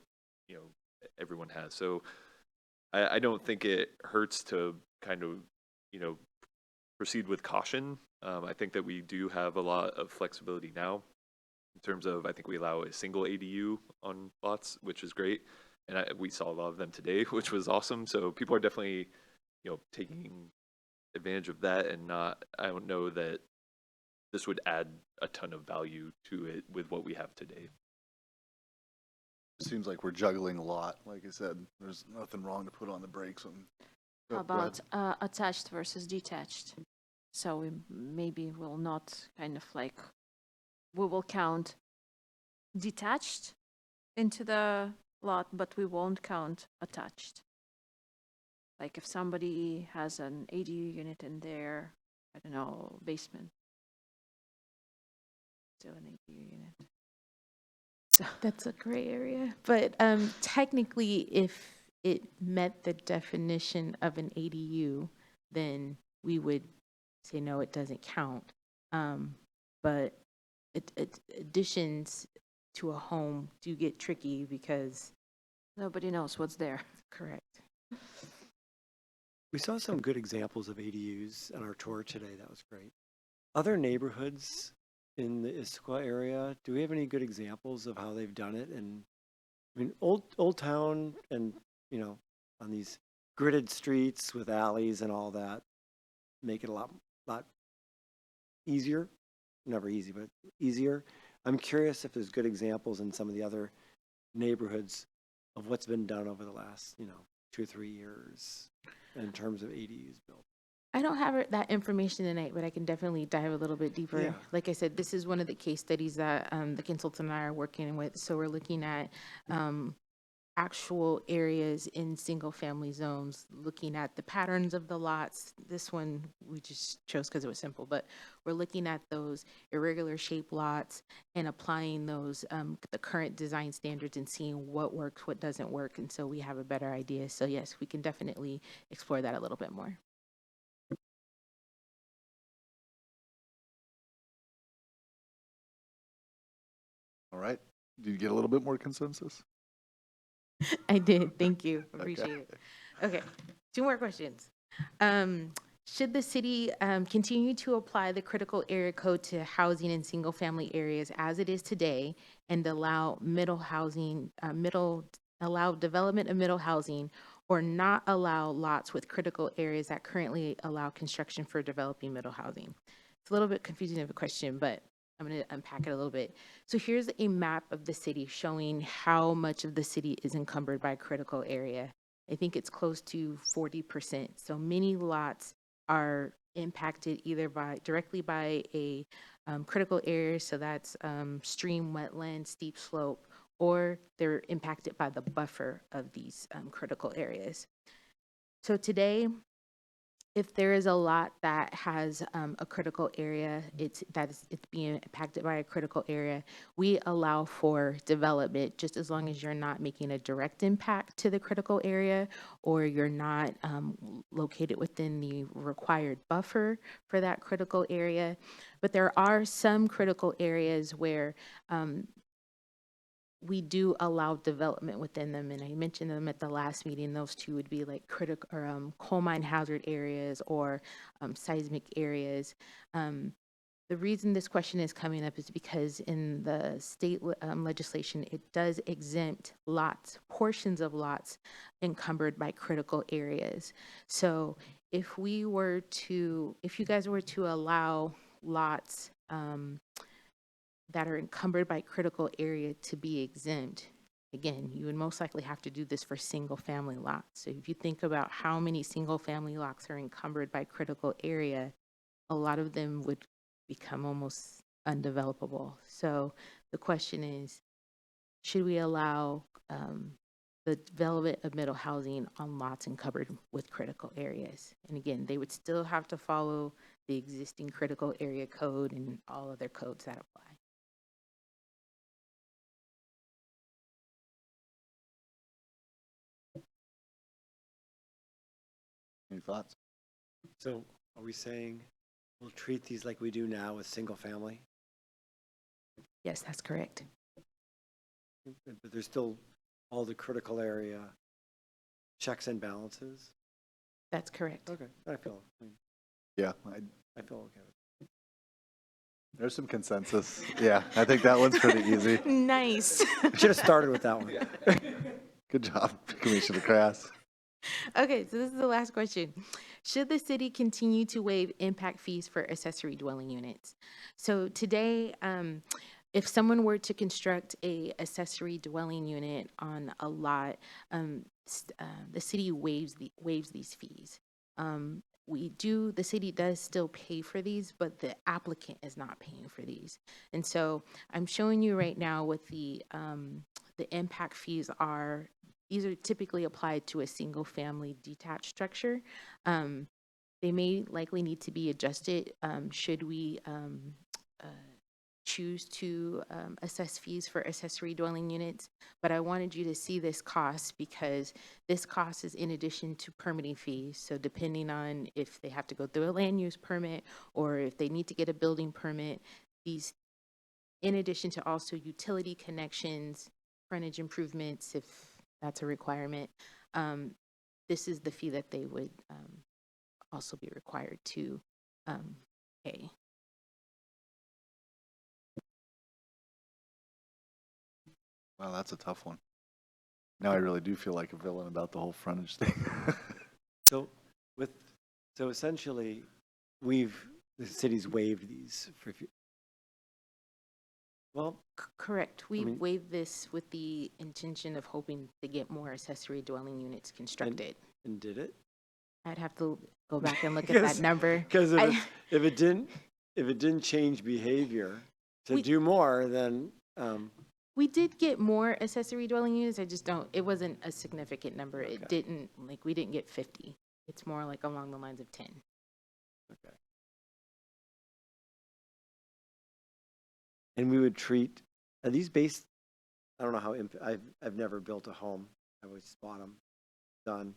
everyone has. So I don't think it hurts to kind of, proceed with caution. I think that we do have a lot of flexibility now in terms of, I think we allow a single ADU on lots, which is great. And we saw a lot of them today, which was awesome. So people are definitely, taking advantage of that, and I don't know that this would add a ton of value to it with what we have today. Seems like we're juggling a lot. Like I said, there's nothing wrong to put on the brakes. How about attached versus detached? So we maybe will not kind of like, we will count detached into the lot, but we won't count attached. Like if somebody has an ADU unit in their, I don't know, basement, still an ADU unit. So That's a gray area. But technically, if it met the definition of an ADU, then we would say, no, it doesn't count. But additions to a home do get tricky because. nobody knows what's there. Correct. We saw some good examples of ADUs on our tour today. That was great. Other neighborhoods in the Issaquah area, do we have any good examples of how they've done it? And I mean, Old Town and, on these gridded streets with alleys and all that, make it a lot easier. Never easy, but easier. I'm curious if there's good examples in some of the other neighborhoods of what's been done over the last, 2 or 3 years in terms of ADUs built. I don't have that information tonight, but I can definitely dive a little bit deeper. Yeah. Like I said, this is one of the case studies that the consultant and I are working with. So we're looking at actual areas in single-family zones, looking at the patterns of the lots. This one we just chose because it was simple, but we're looking at those irregular shaped lots and applying those, the current design standards, and seeing what works, what doesn't work. And so we have a better idea. So yes, we can definitely explore that a little bit more. right. Do you get a little bit more consensus? I did. Thank you. Okay. Appreciate it. Okay, 2 more questions. Should the city continue to apply the critical area code to housing in single-family areas as it is today and allow allow development of middle housing, or not allow lots with critical areas that currently allow construction for developing middle housing? It's a little bit confusing of a question, but I'm going to unpack it a little bit. So here's a map of the city showing how much of the city is encumbered by critical area. I think it's close to 40%. So many lots are impacted either directly by a critical area, so that's stream, wetland, steep slope, or they're impacted by the buffer of these critical areas. So today, if there is a lot that has a critical area, it's being impacted by a critical area, we allow for development just as long as you're not making a direct impact to the critical area, or you're not located within the required buffer for that critical area. But there are some critical areas where we do allow development within them, and I mentioned them at the last meeting. Those 2 would be like critical or coal mine hazard areas or seismic areas. The reason this question is coming up is because in the state legislation, it does exempt lots, portions of lots encumbered by critical areas. So if you guys were to allow lots that are encumbered by critical area to be exempt, again, you would most likely have to do this for single family lots. So if you think about how many single family lots are encumbered by critical area, a lot of them would become almost undevelopable. So the question is, should we allow the development of middle housing on lots encumbered with critical areas? And again, they would still have to follow the existing critical area code and all other codes that apply. Any thoughts? So are we saying we'll treat these like we do now with single family? Yes, that's correct. But there's still all the critical area checks and balances? That's correct. Okay, Yeah, I feel okay with there's some consensus. Yeah, I think that one's pretty easy. Nice. it. Should have started with that one. Good job, Commissioner Krass. Okay, so this is the last question. Should the city continue to waive impact fees for accessory dwelling units? So today, if someone were to construct a accessory dwelling unit on a lot, the city waives these fees. The city does still pay for these, but the applicant is not paying for these. And so I'm showing you right now what the impact fees are. These are typically applied to a single family detached structure. They may likely need to be adjusted should we choose to assess fees for accessory dwelling units. But I wanted you to see this cost because this cost is in addition to permitting fees. So depending on if they have to go through a land use permit or if they need to get a building permit, these, in addition to also utility connections, frontage improvements, if that's a requirement, this is the fee that they would also be required to pay. Wow, that's a tough one. Now I really do feel like a villain about the whole frontage thing. So essentially, the city's waived these for, well, Correct. We mean- waived this with the intention of hoping to get more accessory dwelling units constructed. and did it? I'd have to go back and look at that number. Because I- if it didn't change behavior to We- do more, then, We did get more accessory dwelling units. It wasn't a significant number. Okay. It didn't, we didn't get 50. It's more like along the lines of 10. okay. And we would treat, are these based, I don't know how, I've never built a home. I always bought them, done.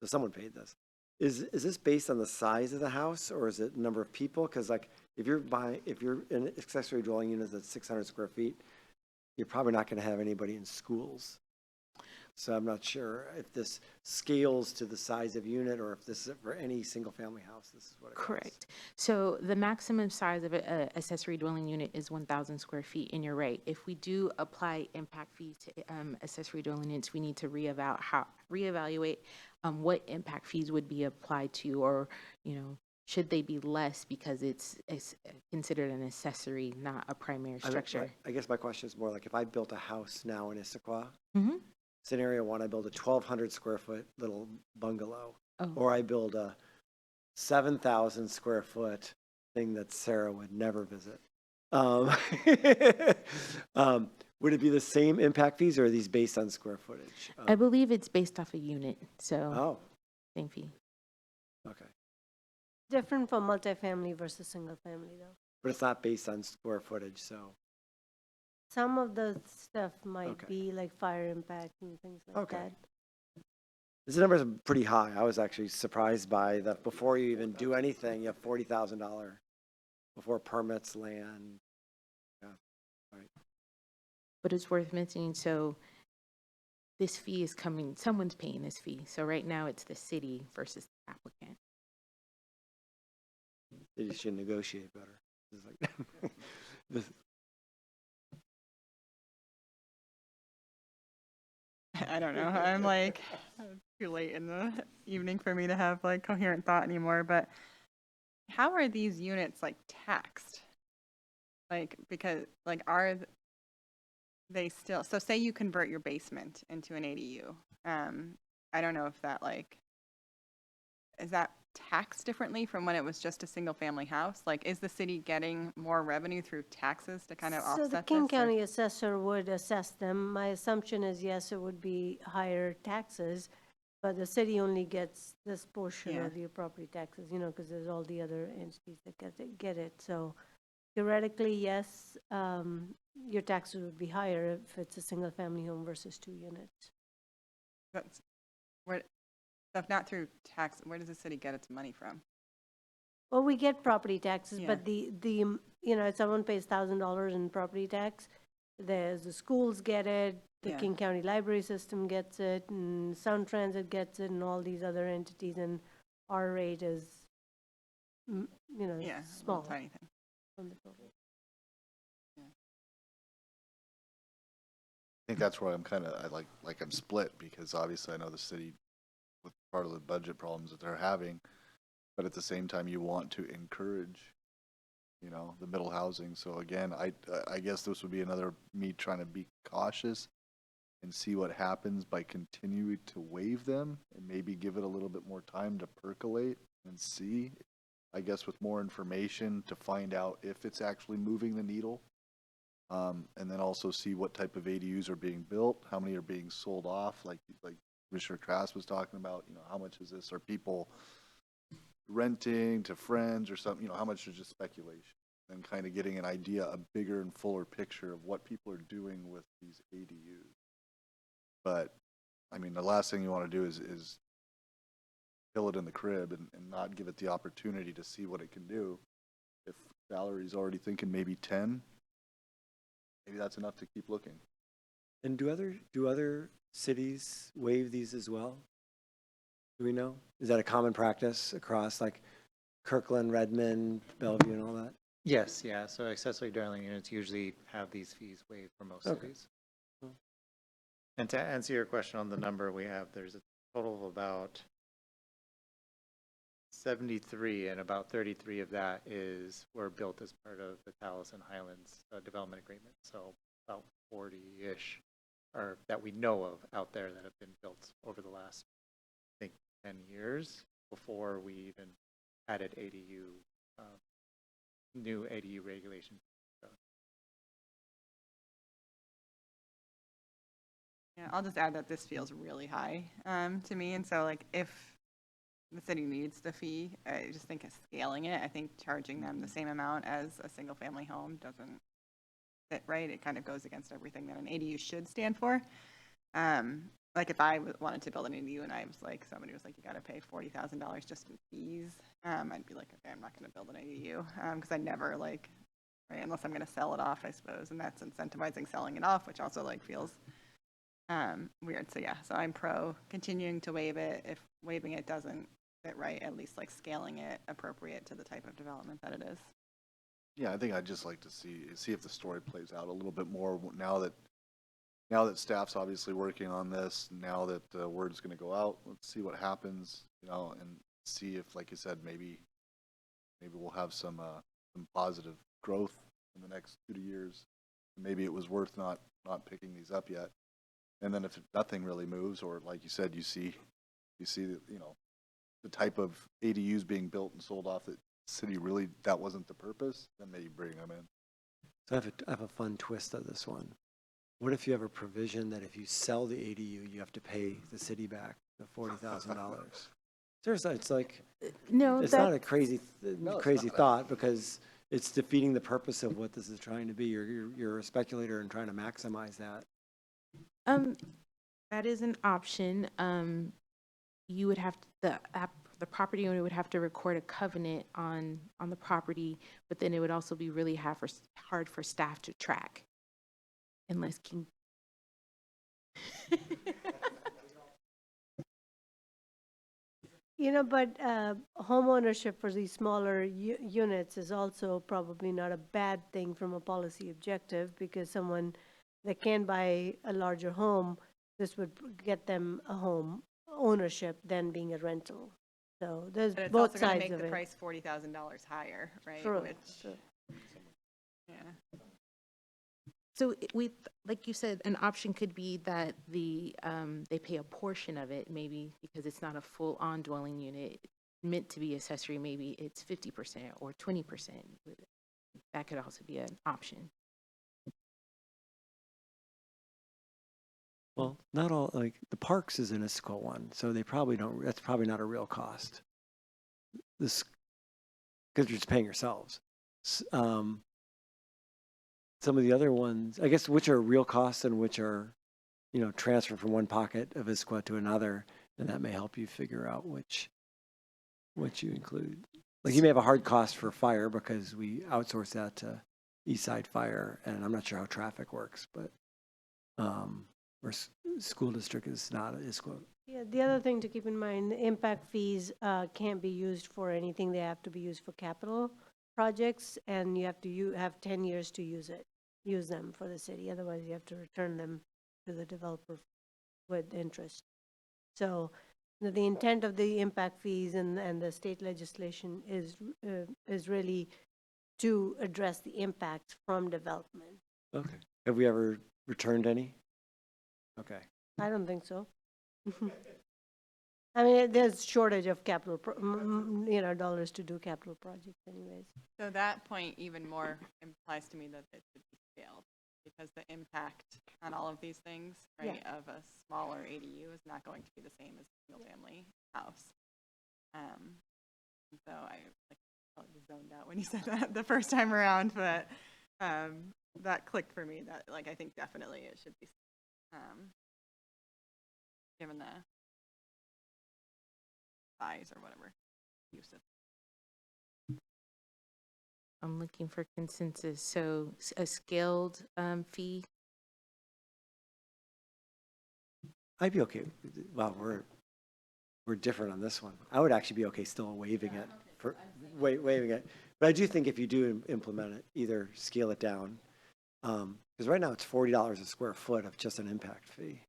So someone paid this. Is this based on the size of the house or is it number of people? Because like, if you're in an accessory dwelling unit that's 600 square feet, you're probably not going to have anybody in schools. So I'm not sure if this scales to the size of unit or if this is for any single-family house, this is what it costs. Correct. So the maximum size of an accessory dwelling unit is 1,000 square feet, and you're right. If we do apply impact fees to accessory dwelling units, we need to reevaluate what impact fees would be applied to, or, should they be less because it's considered an accessory, not a primary structure? I guess my question is more like if I built a house now in Issaquah, Mm-hmm. scenario one, I build a 1,200 square foot little bungalow, Oh. or I build a 7,000 square foot thing that Sarah would never visit. Would it be the same impact fees, or are these based on square footage? I believe it's based off a unit, so Oh, same fee. okay. Different from multifamily versus single family though. But it's not based on square footage, so, Some of the stuff might Okay. be like fire impact and things like Okay. that. this number is pretty high. I was actually surprised by that. Before you even do anything, you have $40,000 before permits, land. But it's worth mentioning, so this fee is coming, someone's paying this fee. So right now it's the city versus the applicant. They should negotiate better. It's like this, I don't know. I'm like, too late in the evening for me to have like coherent thought anymore. But how are these units like taxed? Like, because like they still, so say you convert your basement into an ADU. I don't know if that like, is that taxed differently from when it was just a single family house? Like, is the city getting more revenue through taxes to kind of So offset the this? King or- County assessor would assess them. My assumption is yes, it would be higher taxes, but the city only gets this portion Yeah. of your property taxes, because there's all the other entities that get it. So theoretically, yes, your taxes would be higher if it's a single family home versus 2 units. That's where, so if not through tax, where does the city get its money from? Well, we get property taxes, Yeah. but if someone pays $1,000 in property tax, the schools get it, the Yeah. King County Library System gets it, and Sound Transit gets it, and all these other entities, and our rate is, Yeah, a little small. tiny thing. From the total. I think that's where I'm kind of, I'm split, because obviously I know the city with part of the budget problems that they're having, but at the same time, you want to encourage, the middle housing. So again, I guess this would be another me trying to be cautious and see what happens by continuing to waive them, and maybe give it a little bit more time to percolate and see, I guess, with more information to find out if it's actually moving the needle. And then also see what type of ADUs are being built, how many are being sold off, like Commissioner Krass was talking about, how much is this? Are people renting to friends or something? How much is just speculation? And kind of getting an idea, a bigger and fuller picture of what people are doing with these ADUs. But, I mean, the last thing you want to do is kill it in the crib and not give it the opportunity to see what it can do. If Valerie's already thinking maybe 10, maybe that's enough to keep looking. and do other cities waive these as well? Do we know? Is that a common practice across like Kirkland, Redmond, Bellevue, and all that? Yes, yeah, so accessory dwelling units usually have these fees waived for most Okay. cities. And to answer your question on the number we have, there's a total of about 73, and about 33 of that were built as part of the Taliesin Highlands development agreement. So about 40-ish are that we know of out there that have been built over the last, I think, 10 years before we even added new ADU regulations. Yeah, I'll just add that this feels really high to me. And so like if the city needs the fee, I just think of scaling it. I think charging them the same amount as a single family home doesn't fit right. It kind of goes against everything that an ADU should stand for. Like if I wanted to build an ADU and I was like, somebody was like, you got to pay $40,000 just in fees, I'd be like, okay, I'm not going to build an ADU because I never like right? Unless I'm going to sell it off, I suppose, and that's incentivizing selling it off, which also like feels weird. So yeah, so I'm pro continuing to waive it. If waiving it doesn't fit right, at least like scaling it appropriate to the type of development that it is. Yeah, I think I'd just like to see if the story plays out a little bit more now that staff's obviously working on this, now that the word's going to go out. Let's see what happens, you know, and see if, like you said, maybe we'll have some positive growth in the next 2 years. Maybe it was worth not picking these up yet. And then if nothing really moves, or like you said, you see that, you know, the type of ADUs being built and sold off that city really, that wasn't the purpose, then maybe bring them in. So I have a fun twist of this one. What if you have a provision that if you sell the ADU, you have to pay the city back the $40,000? Seriously, it's like, No, it's that, not a crazy not. thought, because it's defeating the purpose of what this is trying to be. You're a speculator and trying to maximize that. that is an option. You would have to, the property owner would have to record a covenant on the property, but then it would also be really hard for staff to track. Unless King. You know, but home ownership for these smaller units is also probably not a bad thing from a policy objective, because someone that can buy a larger home, this would get them a home ownership than being a rental. So there's But it's both also going to sides make of the it. price $40,000 higher, right? True, Which, true. yeah. So like you said, an option could be that they pay a portion of it, maybe because it's not a full-on dwelling unit meant to be accessory. Maybe it's 50% or 20%. That could also be an option. Well, not all, like, the parks is an Issaquah one, so they probably don't, that's probably not a real cost. This, because you're just paying yourselves. Some of the other ones, I guess, which are real costs and which are, you know, transfer from one pocket of Issaquah to another, and that may help you figure out which you include. Like, you may have a hard cost for fire because we outsource that to Eastside Fire, and I'm not sure how traffic works, but or school district is not Issaquah. Yeah, the other thing to keep in mind, the impact fees can't be used for anything. They have to be used for capital projects, and you have to have 10 years to use them for the city. Otherwise, you have to return them to the developer with interest. So the intent of the impact fees and the state legislation is really to address the impacts from development. Okay. Have we ever returned any? Okay. I don't think so. I mean, there's shortage of capital, dollars to do capital projects anyways. So that point even more implies to me that it should be scaled, because the impact on all of these things, right, of a smaller ADU is not going to be the same as a single family house. So I totally zoned out when you said that the first time around, but that clicked for me. That, like, I think definitely it should be given the size or whatever use it. I'm looking for consensus. So a scaled fee. I'd be okay. Well, we're different on this one. I would actually be okay still waiving it waiving it. But I do think if you do implement it, either scale it down, because right now it's $40 a square foot of just an impact fee,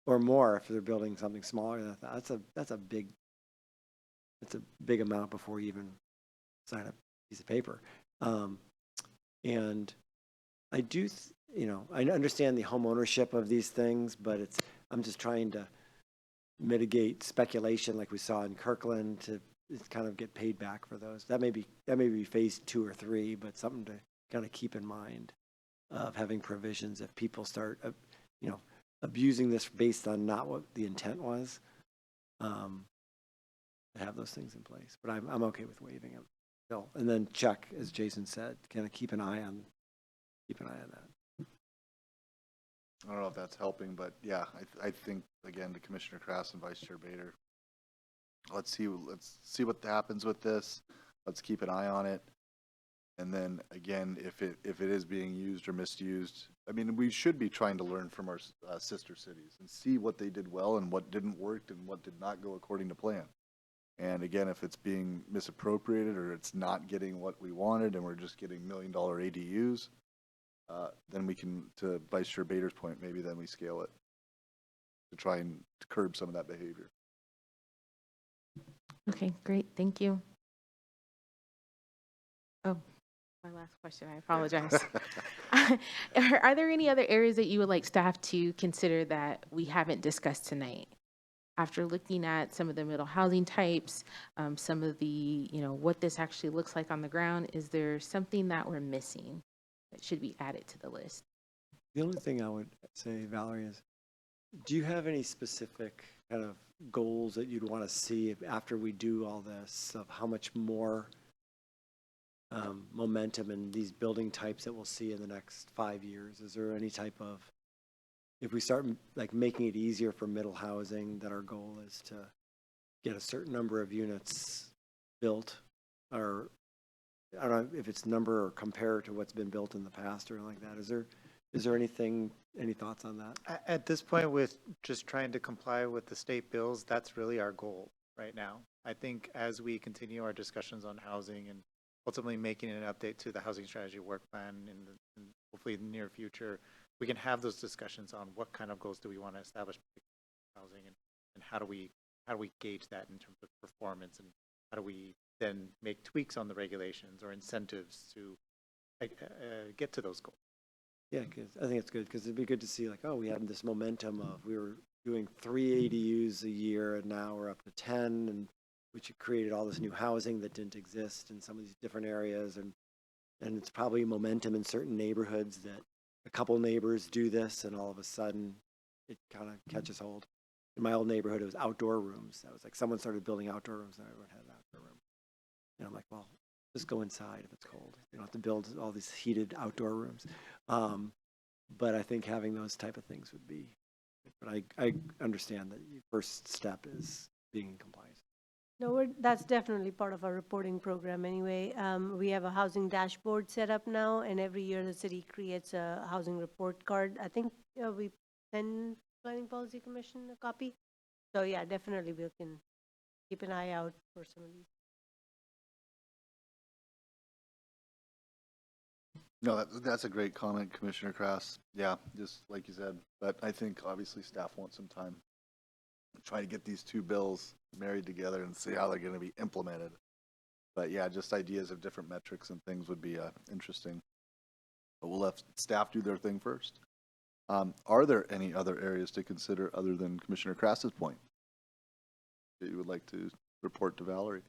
or more if they're building something smaller than that. That's a big amount before you even sign a piece of paper. And I do, I understand the home ownership of these things, but I'm just trying to mitigate speculation like we saw in Kirkland to kind of get paid back for those. That may be phase 2 or 3, but something to kind of keep in mind of having provisions if people start, abusing this based on not what the intent was. To have those things in place, but I'm okay with waiving them still. And then check, as Jason said, kind of keep an eye on that. I don't know if that's helping, but yeah, I think, again, to Commissioner Krass and Vice Chair Bader, let's see what happens with this. Let's keep an eye on it. And then again, if it is being used or misused, I mean, we should be trying to learn from our sister cities and see what they did well and what didn't work and what did not go according to plan. And again, if it's being misappropriated or it's not getting what we wanted and we're just getting $1 million ADUs, then we can, to Vice Chair Bader's point, maybe then we scale it to try and curb some of that behavior. Okay, great, thank you. Oh, my last question, I apologize. Are there any other areas that you would like staff to consider that we haven't discussed tonight? After looking at some of the middle housing types, some of the, what this actually looks like on the ground, is there something that we're missing that should be added to the list? The only thing I would say, Valerie, is do you have any specific kind of goals that you'd want to see after we do all this, of how much more momentum in these building types that we'll see in the next 5 years? Is there any type of, if we start like making it easier for middle housing, that our goal is to get a certain number of units built, or I don't know if it's number or compare to what's been built in the past or like that? Is there anything, any thoughts on that? At this point, with just trying to comply with the state bills, that's really our goal right now. I think as we continue our discussions on housing and ultimately making an update to the housing strategy work plan in hopefully the near future, we can have those discussions on what kind of goals do we want to establish for housing, and how do we gauge that in terms of performance, and how do we then make tweaks on the regulations or incentives to get to those goals. Yeah, because I think it's good, because it'd be good to see like, oh, we had this momentum of, we were doing 3 ADUs a year and now we're up to 10, and which created all this new housing that didn't exist in some of these different areas. And it's probably momentum in certain neighborhoods that a couple neighbors do this and all of a sudden it kind of catches hold. In my old neighborhood, it was outdoor rooms. That was like someone started building outdoor rooms and everyone had an outdoor room. And I'm like, well, just go inside if it's cold. You don't have to build all these heated outdoor rooms. But I think having those type of things would be, but I understand that your first step is being in compliance. No, that's definitely part of our reporting program anyway. We have a housing dashboard set up now, and every year the city creates a housing report card. I think we send Planning Policy Commission a copy. So yeah, definitely we can keep an eye out for some of these. No, that's a great comment, Commissioner Krass. Yeah, just like you said, but I think obviously staff wants some time to try to get these two bills married together and see how they're going to be implemented. But yeah, just ideas of different metrics and things would be interesting. But we'll let staff do their thing first. Are there any other areas to consider other than Commissioner Krass's point that you would like to report to Valerie?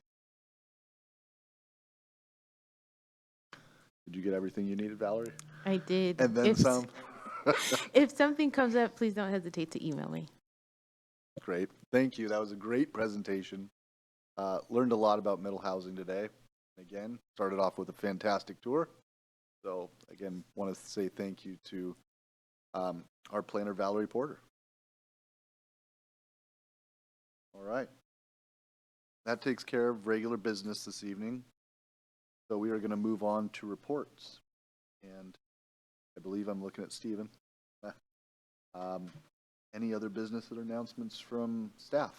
Did you get everything you needed, Valerie? I did. And then some? If something comes up, please don't hesitate to email me. Great. Thank you. That was a great presentation. Learned a lot about middle housing today. Again, started off with a fantastic tour. So again, want to say thank you to our planner, Valerie Porter. All right. That takes care of regular business this evening. So we are going to move on to reports. And I believe I'm looking at Stephen. Any other business or announcements from staff?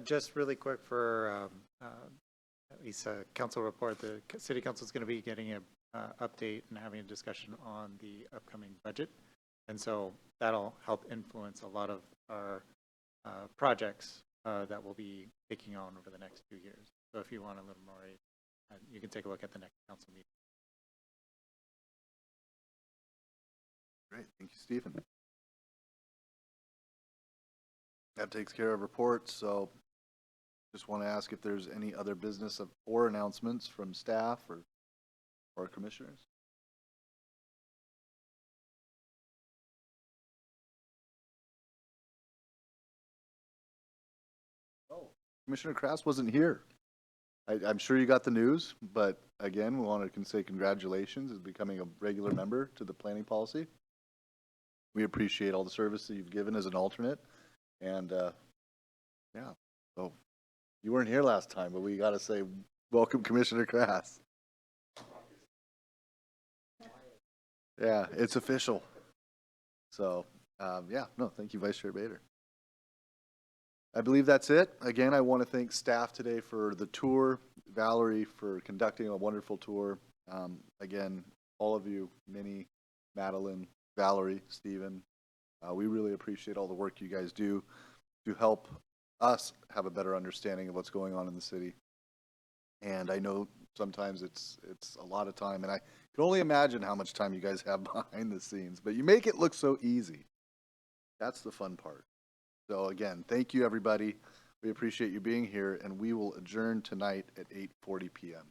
Just really quick for at least a council report, the city council is going to be getting an update and having a discussion on the upcoming budget. And so that'll help influence a lot of our projects that we'll be taking on over the next 2 years. So if you want a little more, you can take a look at the next council meeting. Great. Thank you, Stephen. That takes care of reports. So just want to ask if there's any other business or announcements from staff or commissioners. Oh, Commissioner Krass wasn't here. I'm sure you got the news, but again, we want to say congratulations as becoming a regular member to the planning policy. We appreciate all the service that you've given as an alternate. And yeah, so you weren't here last time, but we got to say welcome, Commissioner Krass. Yeah, it's official. So, yeah, no, thank you, Vice Chair Bader. I believe that's it. Again, I want to thank staff today for the tour, Valerie for conducting a wonderful tour. Again, all of you, Minnie, Madeline, Valerie, Stephen, we really appreciate all the work you guys do to help us have a better understanding of what's going on in the city. And I know sometimes it's a lot of time, and I can only imagine how much time you guys have behind the scenes, but you make it look so easy. That's the fun part. So again, thank you, everybody. We appreciate you being here, and we will adjourn tonight at 8:40 p.m.